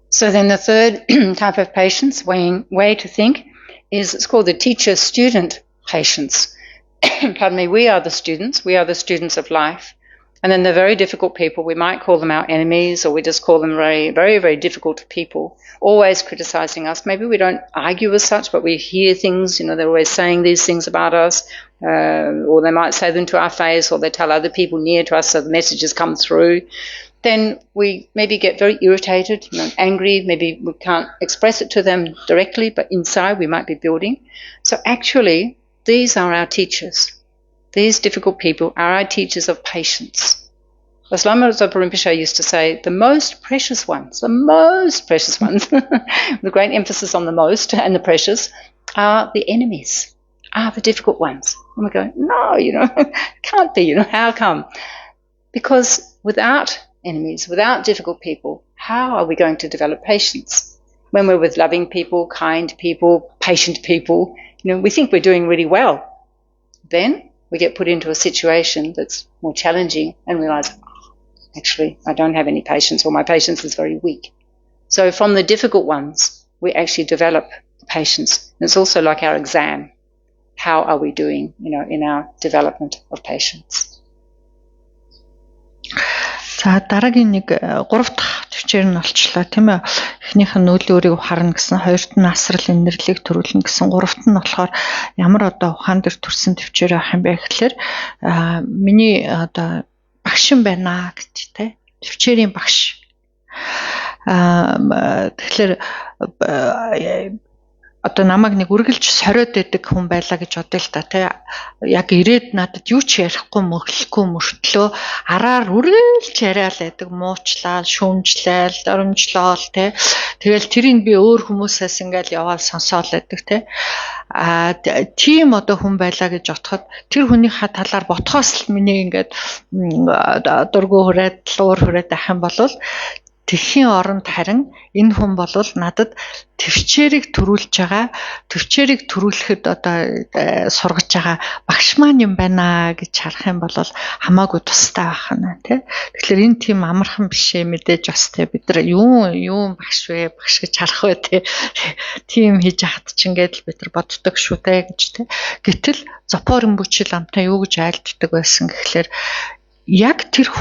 So then the third type of patience way to think is it's called the teacher-student patience. Pardon me, we are the students of life. And then the very difficult people, we might call them our enemies, or we just call them very, very, very difficult people, always criticizing us. Maybe we don't argue as such, but we hear things, they're always saying these things about us, or they might say them to our face, or they tell other people near to us so the messages come through. Then we maybe get very irritated, angry, maybe we can't express it to them directly, but inside we might be building. So actually, these are our teachers. These difficult people are our teachers of patience. As Lama Zopa Rinpoche used to say, the most precious ones, with great emphasis on the most and the precious, are the enemies, are the difficult ones. And we go, no, can't be, how come? Because without enemies, without difficult people, how are we going to develop patience? When we're with loving people, kind people, patient people, we think we're doing really well. Then we get put into a situation that's more challenging and realize, actually, I don't have any patience, or my patience is very weak. So from the difficult ones, we actually develop patience. And it's also like our exam. How are we doing, in our development of patience? За дараагийн нэг 3 дахь төвчээр нь олчлаа тийм ээ. Эхнийх нь нөлөө өөрийг харна гэсэн, хоёрт нь асрал инэрлийг төрүүлнэ гэсэн, гуравт нь болохоор ямар одоо ухаан дээр төрсэн төвчээр авах юм бэ гэхэлэр миний одоо багш юм байна гэж тийм төвчээрийн багш. Тэгэхээр одоо намайг нэг үргэлж сориод байдаг хүн байлаа гэж бодъё л та тий. Яг ирээд надад юу ч ярихгүй мөглөхгүй мөртлөө араар үргэлж яриад байдаг, муучлал, шүүмжлэл, оромжлол тий. Тэгэл тэрийг би өөр хүмүүсээс ингээл яваал сонсоол байдаг тий. Тийм одоо хүн байлаа гэж бодоход тэр хүнийхээ талаар ботхоос л миний ингээд дургу хүрээд, луур хүрээд ах юм бол тэхийн оронд харин энэ хүн бол надад төвчээрийг төрүүлэхэд одоо сургаж байгаа багш маань юм байна гэж харах юм бол хамаагүй тустай байх нь тий. Тэгэхээр энэ тийм амархан биш ээ мэдээж бас тий бид нар юу багш вэ багш гэж харах вэ тий. Тийм хийж хат ч ингээд л бид нар боддог шүү дээ гэж тий. Гэтэл Зопо Римпоче ламтай юу гэж айлддаг байсан гэхэлэр яг тэр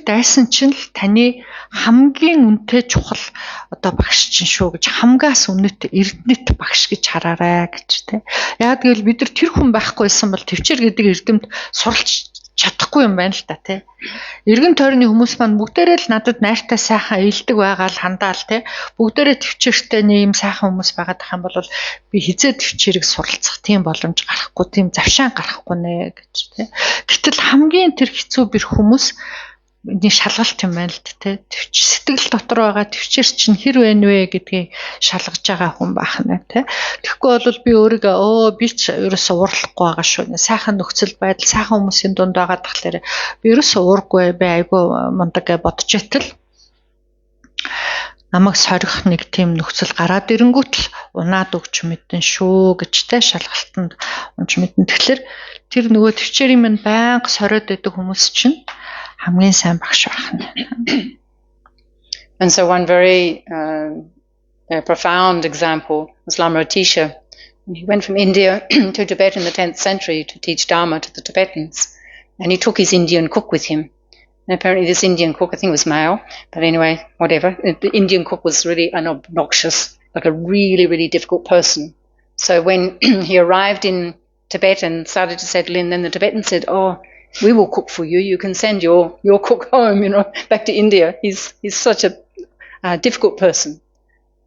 дайсан чинь л таны хамгийн үнэтэй чухал одоо багш чинь шүү гэж хамгаас үнэт эрдэнэт багш гэж хараарай гэж тий. Яг гэвэл бид нар тэр хүн байхгүйсэн бол төвчээр гэдэг эрдэмт суралж чадахгүй юм байна л та тий. Иргэн тойрны хүмүүс маань бүгдээрээ л надад найртай сайхан илдэг байгаа л хандаал тий. Бүгдээрээ төвчээртэй нэм сайхан хүмүүс байгаад ах юм бол би хизээ төвчээрийг суралцах тийм боломж гарахгүй, тийм завшаан гарахгүй нэ гэж тий. Гэтэл хамгийн тэр хэцүү бэр хүмүүс нэг шалгалт юм байна л тий. Сэтгэл дотор байгаа төвчээр чинь хэр вэ нвэ гэдгийг шалгаж байгаа хүн баахна тий. Тэгэхгүй бол би өөрийгөө би ч ерөөсөө уурлахгүй байгаа шүү. Сайхан нөхцөл байдал, сайхан хүмүүсийн дунд байгаа тахлаар би ерөөсөө уургүй би айгүй мундаг гэж бодож итэл намайг сорих нэг тийм нөхцөл гараад ирэнгүүт л унаад өгч мэдэн шүү гэж тий шалгалтанд унж мэдэн. Тэгэхээр тэр нөгөө төвчээрийн минь байнга сориод байдаг хүмүүс чинь хамгийн сайн багш байна. And so one very profound example was Lama Atisha. He went from India to Tibet in the 10th century to teach Dharma to the Tibetans. And he took his Indian cook with him. And apparently this Indian cook, I think it was male, but anyway, whatever. The Indian cook was really obnoxious, like a really, really difficult person. So when he arrived in Tibet and started to settle in, then the Tibetans said, oh, we will cook for you. You can send your cook home, back to India. He's such a difficult person.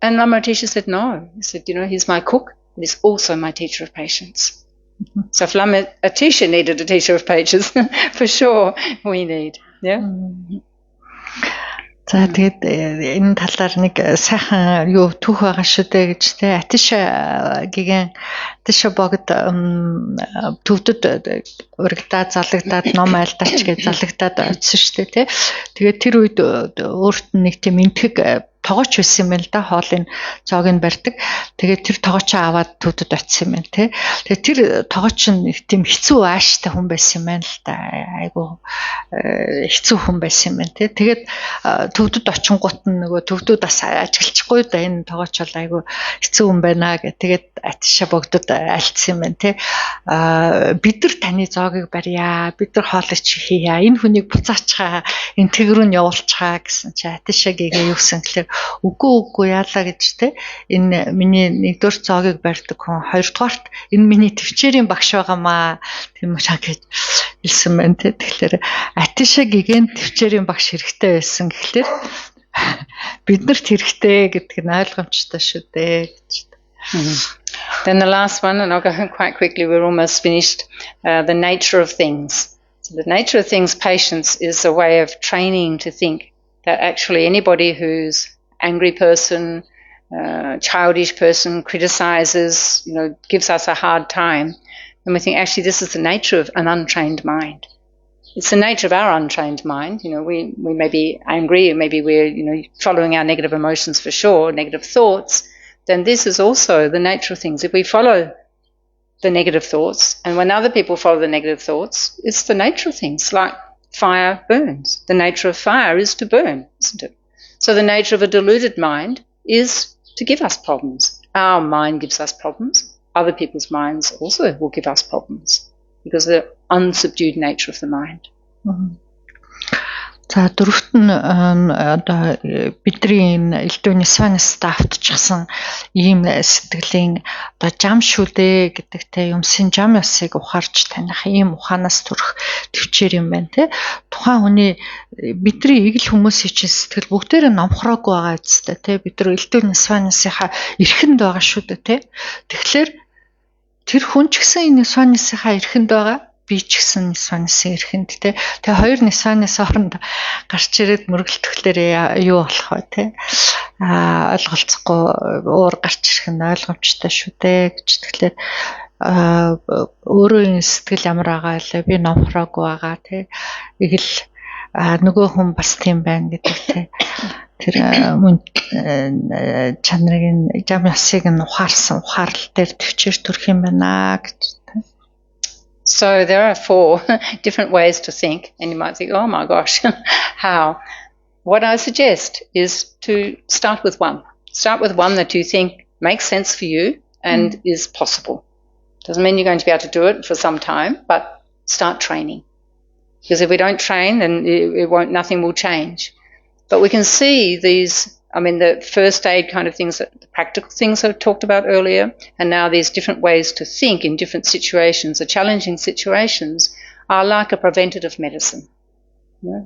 And Lama Atisha said, no. He said, he's my cook, but he's also my teacher of patience. Mm-hmm. So if Lama Atisha needed a teacher of patience, for sure we need. Yeah. Mm-hmm. За тэгээд энэ талаар нэг сайхан түүх байгаа шүү дээ гэж те Атиша богд төвдөд урагдаад залагдаад ном айлдаач гэж залагдаад очсон шүү дээ те. Тэгээд тэр үед өөрт нь нэг тийм энтэг тогооч байсан юм байна л да, хоолын цоог нь барьдаг. Тэгээд тэр тогоочоо аваад төвдөд очсон юм байна те. Тэгээд тэр тогооч нь тийм хэцүү ааштай хүн байсан юм байна л да. Айгу хэцүү хүн байсан юм байна те. Тэгээд төвдөд очингууд нь нөгөө төвдөд бас ажиглчихгүй да, энэ тогооч бол айгу хэцүү хүн байна гэх. Тэгээд Атиша богдод альцсан юм байна те. Бид нар таны зоогийг барья. Бид нар хоолыг хийя. Энэ хүнийг буцаачгаа, энэ тэг рүү нь явуулчихаа гэсэн чи Атиша гээгээ юу гэсэн гэхээр үгүй яалаа гэж те. Энэ миний нэгдүгээр зоогийг барьдаг хүн, хоёрдугаарт энэ миний төвчээрийн багш байгаамаа. Тийм учраас гэж хэлсэн байна те. Тэгэхээр Атиша гээгийн төвчээрийн багш хэрэгтэй байсан гэхлээр биднэрт хэрэгтэй гэдг нь ойлгомжтой шүү дээ гэж. Then the last one, and I'll go quite quickly, we're almost finished, the nature of things. So the nature of things, patience, is a way of training to think that actually anybody who's angry person, childish person, criticizes, gives us a hard time, and we think actually this is the nature of an untrained mind. It's the nature of our untrained mind. We may be angry, maybe we're following our negative emotions for sure, negative thoughts. Then this is also the nature of things. If we follow the negative thoughts, and when other people follow the negative thoughts, it's the nature of things. Like fire burns. The nature of fire is to burn, isn't it? So the nature of a deluded mind is to give us problems. Our mind gives us problems. Other people's minds also will give us problems because of the unsubdued nature of the mind. Mm-hmm. За дөрөвт нь одоо бидний энэ элдвийн сванс давтчихсан ийм сэтгэлийн одоо жам шүү дээ гэдэгтэй юмсын жам ясыг ухаарч таних ийм ухаанаас төрөх төвчээр юм байна те. Тухайн хүний бидний игэл хүмүүсийн чинь сэтгэл бүгдээрээ номхроогүй байгаа үстэй те. Бид нар элдвийн свансынхаа эрхэнд байгаа шүү дээ те. Тэгэхээр тэр хүн ч гэсэн энэ свансынхаа эрхэнд байгаа. Би ч гэсэн Нисванысын эрхэнд те. Тэгээ хоёр Нисванис оронд гарч ирээд мөргөлтөхлөөр юу болох вэ те. Ойлголцохгүй уур гарч ирэх нь ойлгомжтой шүү дээ гэж тэгэхээр өөрөө сэтгэл ямар байгаа лээ би номхроогүй байгаа те. Игэл нөгөө хүн бас тийм байна гэдэг те. Тэр чанарыг жам ясыг нь ухаарсан ухаарлал дээр төвчээр төрөх юм байна гэж. So there are 4 different ways to think, and you might think, oh my gosh, how? What I suggest is to start with one. Start with one that you think makes sense for you and is possible. Doesn't mean you're going to be able to do it for some time, but start training. Because if we don't train, then nothing will change. But we can see these, the first aid kind of things, the practical things I've talked about earlier, and now these different ways to think in different situations, the challenging situations, are like a preventative medicine.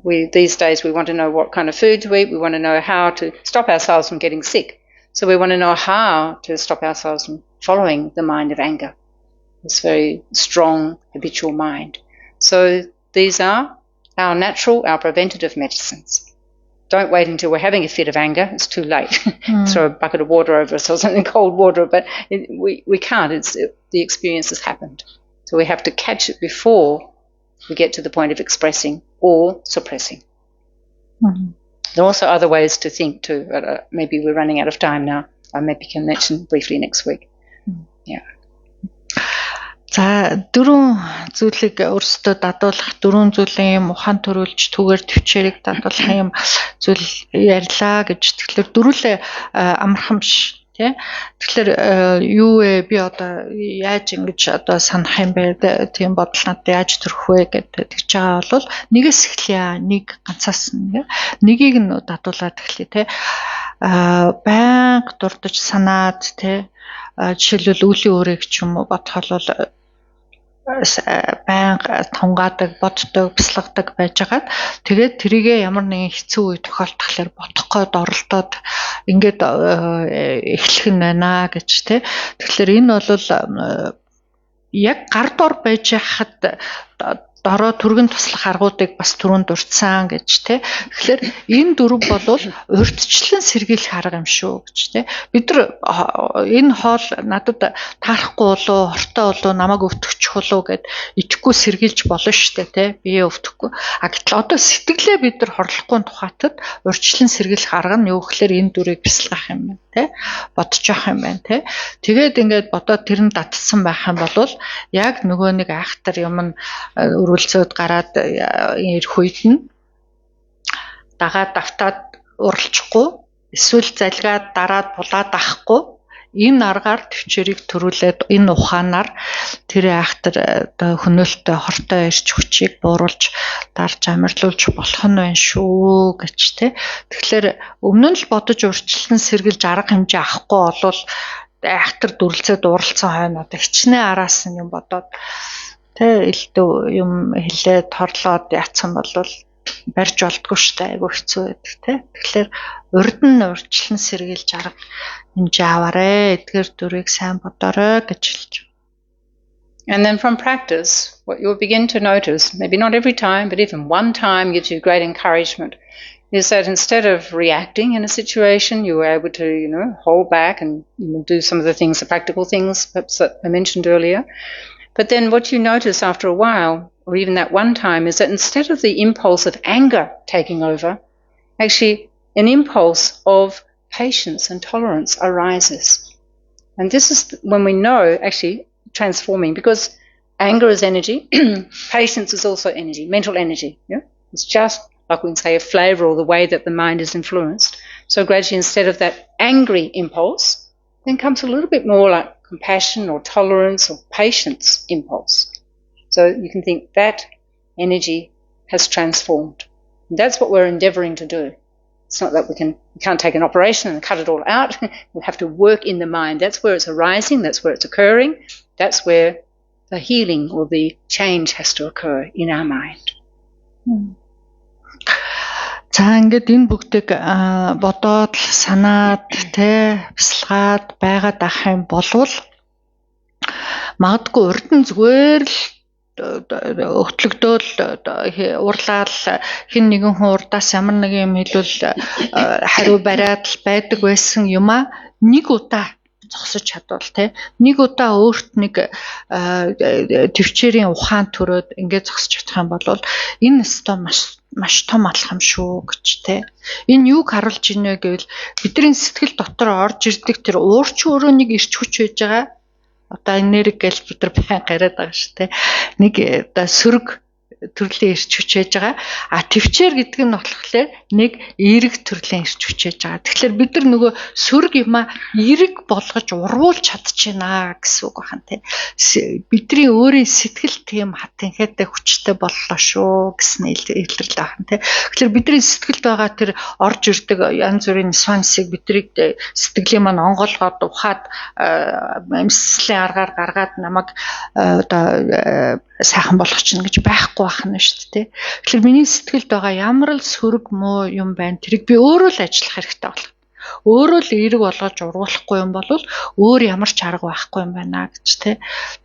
These days we want to know what kind of food to eat. We want to know how to stop ourselves from getting sick. So we want to know how to stop ourselves from following the mind of anger, this very strong habitual mind. So these are our natural, our preventative medicines. Don't wait until we're having a fit of anger. It's too late. Throw a bucket of water over us or something, cold water. But we can't. The experience has happened. So we have to catch it before we get to the point of expressing or suppressing. There are also other ways to think too. But, maybe we're running out of time now. I maybe can mention briefly next week. Yeah. За дөрвөн зүйлийг өөрсдөө дадуулах, дөрвөн зүйлийн юм ухаан төрүүлж түгээр төвчээрийг дадуулах юм зүйл ярьлаа гэж. Тэгэхээр дөрүлээ амархан биш тий. Тэгэхээр юу вэ? Би одоо яаж ингэж одоо санах юм бэ? Тийм бодол надад яаж төрөх вэ гэдэг тэгж байгаа бол нэгээс эхлэе. Нэг ганцаас нэгийг нь дадуулаад эхлэе тий. Байнга дурдж санаад тий. Жишээлбэл үлийн өрөөг ч юм уу бодхол бол байнга тунгаадаг, боддог, бясалгадаг байжгаад тэгээд тэрийгээ ямар нэгэн хэцүү үе тохиолдохлоор бодох гээд оролдоод ингээд эхлэх нь байна гэж тий. Тэгэхээр энэ бол яг гар дор байж хахад дороо түргэн туслах аргуудыг бас түрүүнд дурдсан гэж тий. Тэгэхээр энэ дөрв бол урьдчилан сэргийлэх арга юм шүү гэж тий. Бид нар энэ хоол надад таарахгүй болоо, хортой болоо, намайг өвтгчих болоо гэд итгэхгүй сэргийлж болно штэ тий. Бие өвтөхгүй. Гэтэл одоо сэтгэлээ бид нар хорлохгүй тухайтад урьдчилан сэргийлэх арга нь юу гэхээр энэ дөрвийг бясалгах юм байна тий. Бодож явах юм байна тий. Тэгээд ингээд бодоод тэр нь датсан байх юм бол яг нөгөө нэг айхтар юм нь үргэлцөөд гараад ирэх үед нь дагаад давтаад уралчихгүй эсвэл залгаад дараад булаад авахгүй энэ аргаар төвчээрийг төрүүлээд энэ ухаанаар тэр айхтар одоо хөнөөлтөй хортой ирч хүчийг бууруулж дарж амарлуулж болох нь байна шүү гэж тий. Тэгэхээр өмнө нь л бодож урьдчилан сэргийлж арга хэмжээ авахгүй болвол айхтар дүрлцээд уралцсан хойно одоо хичнээн араас нь юм бодоод тэ элдв юм хэлээд торлоод яцсан бол барьж болдгоо штэ айгу хэцүү байдаг тэ. Тэгэхээр урд нь урьдчилан сэргийлж арга хэмжээ аваарэ эдгээр дөрвийг сайн бодоорой гэж хэлж. And then from practice, what you'll begin to notice, maybe not every time, but even one time gives you great encouragement, is that instead of reacting in a situation, you were able to, hold back and do some of the things, the practical things perhaps that I mentioned earlier. But then what you notice after a while, or even that one time, is that instead of the impulse of anger taking over, actually an impulse of patience and tolerance arises. And this is when we know actually transforming, because anger is energy, patience is also energy, mental energy. Yeah? It's just like we can say a flavour or the way that the mind is influenced. So gradually instead of that angry impulse, then comes a little bit more like compassion or tolerance or patience impulse. So you can think that energy has transformed. And that's what we're endeavouring to do. It's not that we can't take an operation and cut it all out. We have to work in the mind. That's where it's arising, that's where it's occurring. That's where the healing or the change has to occur in our mind. За ингээд энэ бүгдийг бодоод санаад бясалгаад байгаад ах юм болвол магадгүй урд нь зүгээр л өгтлөгдөөл уурлаад хин нэгэн хүн урдаас ямар нэг юм хэлвэл хариу бариад л байдаг байсан юма нэг удаа зогсож чадвал нэг удаа өөрт нэг төвчээрийн ухаан төрөөд ингээд зогсож чадах юм бол энэ өстой маш том алхам шүү гэж Энэ юуг харуулж ийнэ гэвэл бидний сэтгэл дотор орж ирдэг тэр уурч өөрөө нэг ирч хүч байж байгаа. Одоо энерги гэж бид нар байн гараад байгаа шүү Нэг одоо сөрөг төрлийн эрч хүч байж байгаа. Төвчээр гэдэг нь болохоор нэг эерэг төрлийн эрч хүч байж байгаа. Тэгэхээр бид нар нөгөө сөрөг юмаа эерэг болгож урвуулж чадчихна гэсэн үг байна те. Бидний өөрийн сэтгэл тийм хатанхайтай хүчтэй боллоо шүү гэсэн илэрлэл байна те. Тэгэхээр бидний сэтгэлд байгаа тэр орж ирдэг янз бүрийн нюансыг бидрийг сэтгэлийн маань онгоолгоод ухаад амьсгалын аргаар гаргаад намайг одоо сайхан болгочихно гэж байхгүй байна шүү дээ. Тэгэхээр миний сэтгэлд байгаа ямар л сөрөг муу юм байна тэрийг би өөрөө л ажиллах хэрэгтэй байна. Өөрөө л эерэг болгож ургуулахгүй юм бол өөр ямар ч арга байхгүй юм байна гэж тий.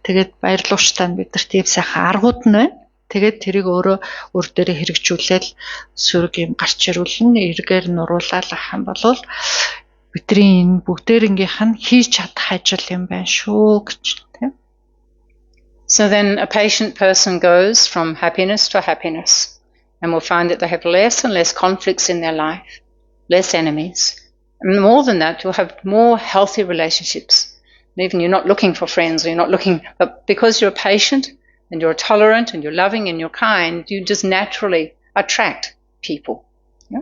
Тэгээд баярлууштай бид нар тийм сайхан аргууд нь байна. Тэгээд тэрийг өөрөө өөр дээрээ хэрэгжүүлээл сөрөг юм гарч ирүүлнэ, эргээр нуруулаад ах юм бол бидний энэ бүгдээрнгийнх нь хийж чадах ажил юм байна шүү гэж тий. So then a patient person goes from happiness to happiness and will find that they have less and less conflicts in their life, less enemies. And more than that, you'll have more healthy relationships. And even you're not looking for friends, or you're not looking, but because you're a patient and you're tolerant and you're loving and you're kind, you just naturally attract people. Yeah?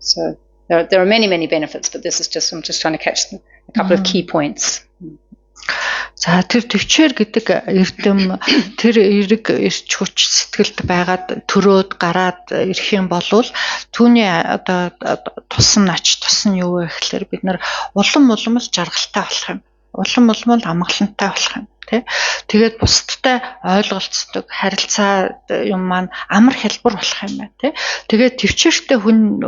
So there are many, many benefits, but this is just, I'm just trying to catch a couple of key points. За тэр төвчээр гэдэг эрдэм тэр эрэг эрч хүч сэтгэлд байгаад төрөөд гараад ирэх юм бол түүний одоо тус нь юу вэ гэхээр бид нар улам жаргалтай болох юм. Улам амгалантай болох юм. Тэгээд бусдтай ойлголцдог харилцаа юм маань амар хэлбэр болох юм байна тий. Тэгээд төвчээртэй хүн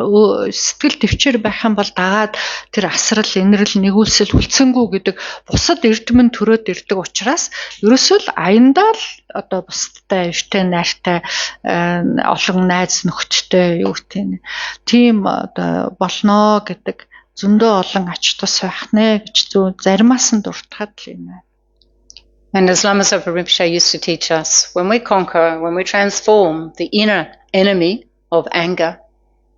сэтгэл төвчээр байх юм бол дагаад тэр асрал, инрэл, нэгүүлсэл, хүлцэнгүй гэдэг бусад эрдэмэн төрөөд ирдэг учраас ерөөсөө л аяндаа л одоо бусдтай эвтэй найртай олон найз нөхдөдтэй юу гэх тийм одоо болно гэдэг зөндөө олон ач тус байх нэ гэж заримаас нь дуртахад л юм байна. And as Lama Zopa Rinpoche used to teach us, when we conquer, when we transform the inner enemy of anger,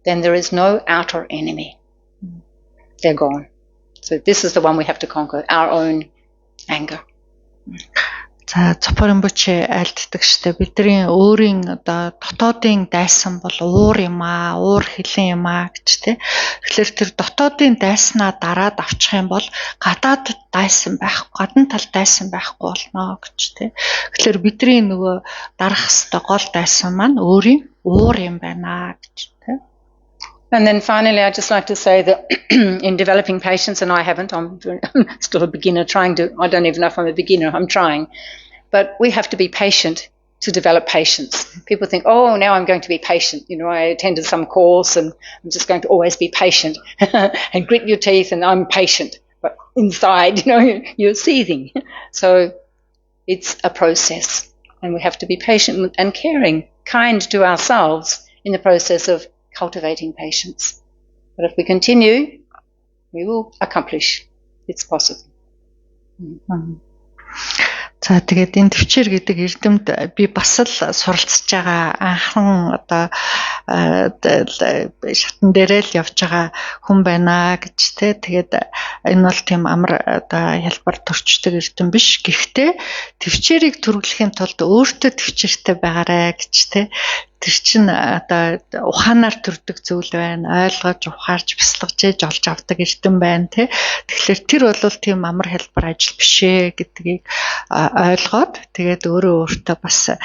then there is no outer enemy. They're gone. So this is the one we have to conquer, our own anger. За Zopa Rinpoche айлддаг штэ бидний өөрийн одоо дотоодын дайсан бол уур юм аа, уур хилэн юм аа гэж тэ. Тэгэхээр тэр дотоодын дайснаа дараад авчих юм бол гадаад дайсан байхгүй, гадна тал дайсан байхгүй болно гэж тэ. Тэгэхээр бидний нөгөө дарах хэвээр гол дайсан маань өөрийн уур юм байна гэж тэ. And then finally, I'd just like to say that in developing patience, and I haven't, I'm still a beginner I don't even know if I'm a beginner, I'm trying. But we have to be patient to develop patience. People think, oh, now I'm going to be patient. You know, I attended some course and I'm just going to always be patient and grit your teeth and I'm patient. But inside, you know, you're seething. So it's a process and we have to be patient and caring, kind to ourselves in the process of cultivating patience. But if we continue, we will accomplish. It's possible. За тэгээд энэ төвчээр гэдэг эрдэмт би бас л суралцж байгаа анхан одоо шатн дээрээ л явж байгаа хүн байна гэж тэ. Тэгээд энэ бол тийм амар одоо хялбар төрчдөг эрдэм биш. Гэхдээ төвчээрийг төрүүлэхийн тулд өөртөө төвчээртэй байгаарэ гэж тэ. Тэр чинь одоо ухаанаар төрдөг зүйл байна. Ойлгож, ухаарж, бясалгаж ээж олж авдаг эрдэм байна тий. Тэгэхээр тэр бол тийм амар хэлбэр ажил биш ээ гэдгийг ойлгоод тэгээд өөртөө бас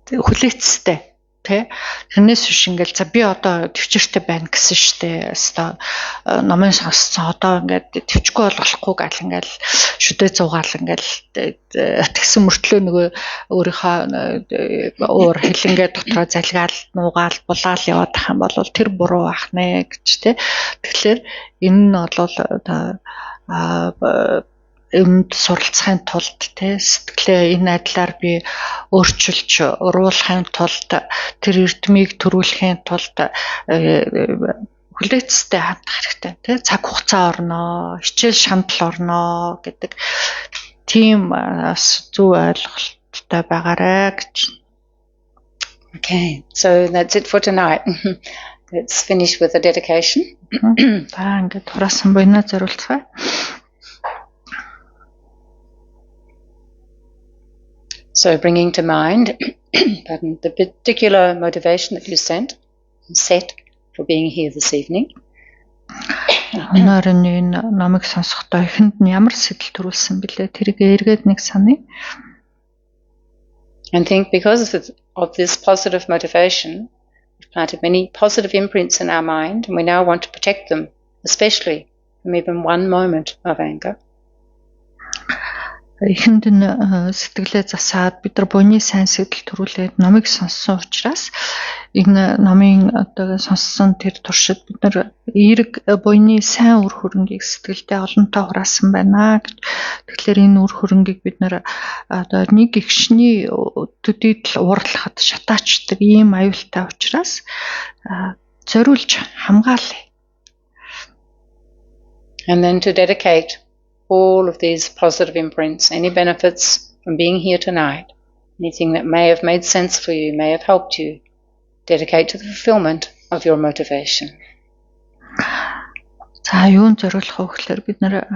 хүлээцтэй тий. Тэрнээс биш ингээл за би одоо төвчээртэй байна гэсэн штэ. Өстой номын сонсцсон одоо ингээд төвчгүй болохгүй гал ингээл шүдэ зугаал ингээл тэгсэн мөртлөө нөгөө өөрийнхөө уур хилэнгээ дотроо залгаал нуугаал булаал яваад ах юм бол тэр буруу ах нэ гэж тий. Тэгэхээр энэ нь бол одоо юмд суралцахын тулд тий сэтгэлээ энэ айдлаар би өөрчилж уруулахын тулд тэр эрдмийг төрүүлэхийн тулд хүлээцтэй хандах хэрэгтэй тий цаг хугацаа орно хичээл шандал орно гэдэг тийм зөв ойлголттой байгаарэ гэж. Okay, so that's it for tonight. Let's finish with a dedication. Та ингээд хураасан буйнаа зориулцгаая. So bringing to mind the particular motivation that you set for being here this evening. Өнөөдөр энэ номыг сонсохдоо ихэнд нь ямар сэтэл төрүүлсэн бэлээ тэрийг эргээд нэг саная. And think because of this positive motivation, we've planted many positive imprints in our mind, and we now want to protect them, especially from even one moment of anger. Ихэнд нь сэтгэлээ засаад бид нар буйны сайн сэтэл төрүүлээд номыг сонссон учраас энэ номын одоо сонссон тэр туршид бид нар эерэг буйны сайн үр хөрөнгийг сэтгэлдээ олонтоо хураасан байна гэж. Тэгэхээр энэ үр хөрөнгийг бид нар одоо нэг гихшний төдийд л уурлахад шатаачдаг ийм аюултай учраас зориулж хамгаалъя. And then to dedicate all of these positive imprints, any benefits from being here tonight, anything that may have made sense for you, may have helped you, dedicate to the fulfillment of your motivation. За юунд зориулах вэ гэхээр бид нар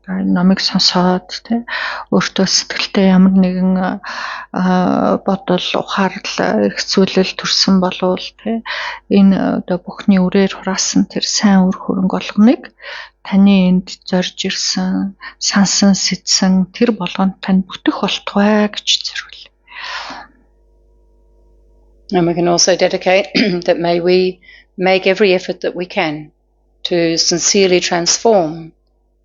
номыг сонсоод өөртөө сэтгэлдээ ямар нэгэн бодол ухаарлал эрхцүүлэл төрсэн болвол энэ одоо бүхний үрээр хураасан тэр сайн үр хөрөнгө олгоныг таны энд зорж ирсэн сансан сэтсэн тэр болгонд тань бүтэх болтугай гэж зориул. And we can also dedicate that may we make every effort that we can to sincerely transform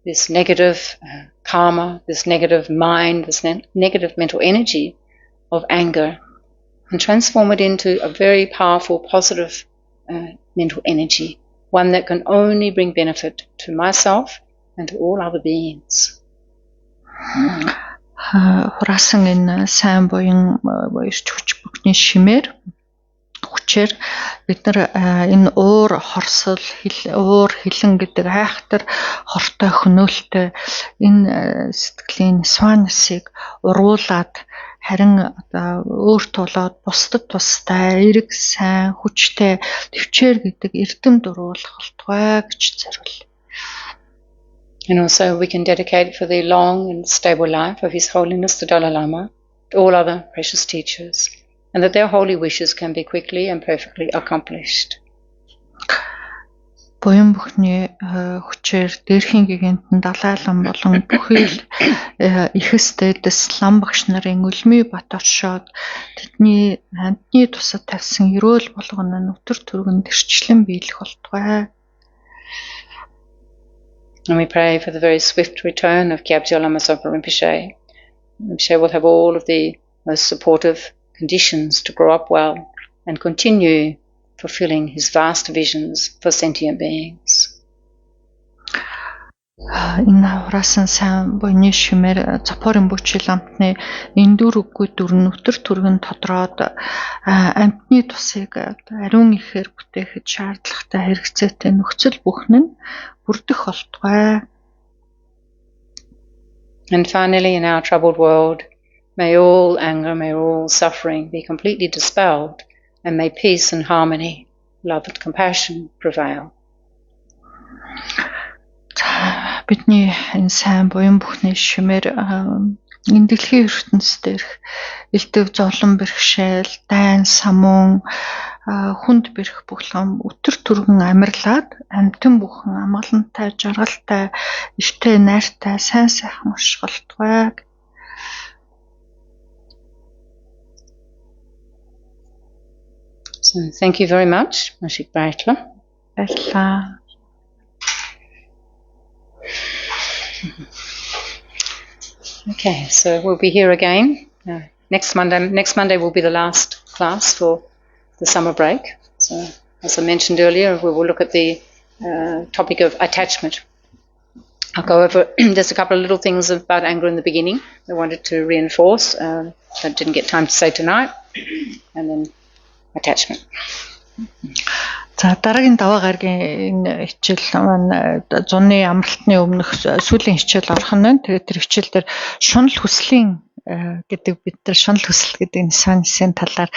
this negative karma, this negative mind, this negative mental energy of anger, and transform it into a very powerful, positive mental energy, one that can only bring benefit to myself and to all other beings. Хураасан энэ сайн буян ирч хүч бүхний шимээр хүчээр бид нар энэ уур хорсол уур хилэн гэдэг айхтар хортой хөнөөлтөй энэ сэтгэлийн сванасыг уруулад харин одоо өөр тулаад бусдад тустай эерэг сайн хүчтэй төвчээр гэдэг эрдэм дуруулах болтугай гэж зориул. And also we can dedicate for the long and stable life of His Holiness the Dalai Lama to all other precious teachers, and that their holy wishes can be quickly and perfectly accomplished. Буян бүхний хүчээр дээрхийн гигантэн Далай Лама болон бүхий л ихэстэйдэс лам багш нарын өлмий бат оршоод тэдний амьтны тусад тавьсан эрүүл болгоно нь өтөр түргэн тэрчлэн биелэх болтугай. And we pray for the very swift return of Gyabjol Lama Zopa Rinpoche. Rinpoche will have all of the most supportive conditions to grow up well and continue fulfilling his vast visions for sentient beings. Энэ хураасан сайн буйны шимээр Запорын бүчил амтны эндүр үгүй дүрн өтөр түргэн тодроод амтны тусыг ариун ихээр бүтээхэд шаардлагатай хэрэгцээтэй нөхцөл бүхэн нь бүрдэх болтугай. And finally, in our troubled world, may all anger, may all suffering be completely dispelled, and may peace and harmony, love and compassion prevail. Бидний энэ сайн буян бүхний шимээр энэ дэлхийн ертөнцийн дээрх элдв зовлон бэрхшээл, дайн самуун, хүнд бэрх бүглэм өтөр түргэн амьрлаад амьтан бүхэн амгалантай, жаргалтай, ихтэй найртай, сайн сайхан уршгалтгай. So thank you very much, Mashik Breitler. Баярлалаа. Okay, so we'll be here again next Monday will be the last class for the summer break. So, as I mentioned earlier, we will look at the topic of attachment. I'll go over just a couple of little things about anger in the beginning I wanted to reinforce that didn't get time to say tonight, and then attachment. За дараагийн даваа гарагийн энэ хичээл маань зуны амралтны өмнөх сүүлийн хичээл орох нь байна. Тэгээд тэр хичээл дээр шунал хүслийн гэдэг бид нар шунал хүсэл гэдэг нисансын талаар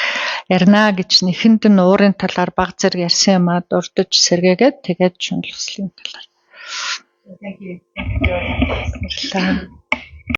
ярина гэж нэхэнд нь уурын талаар баг зэрэг ярьсан юм аа дурдж сэргээгээд тэгээд шунал хүслийн талаар. Thank you.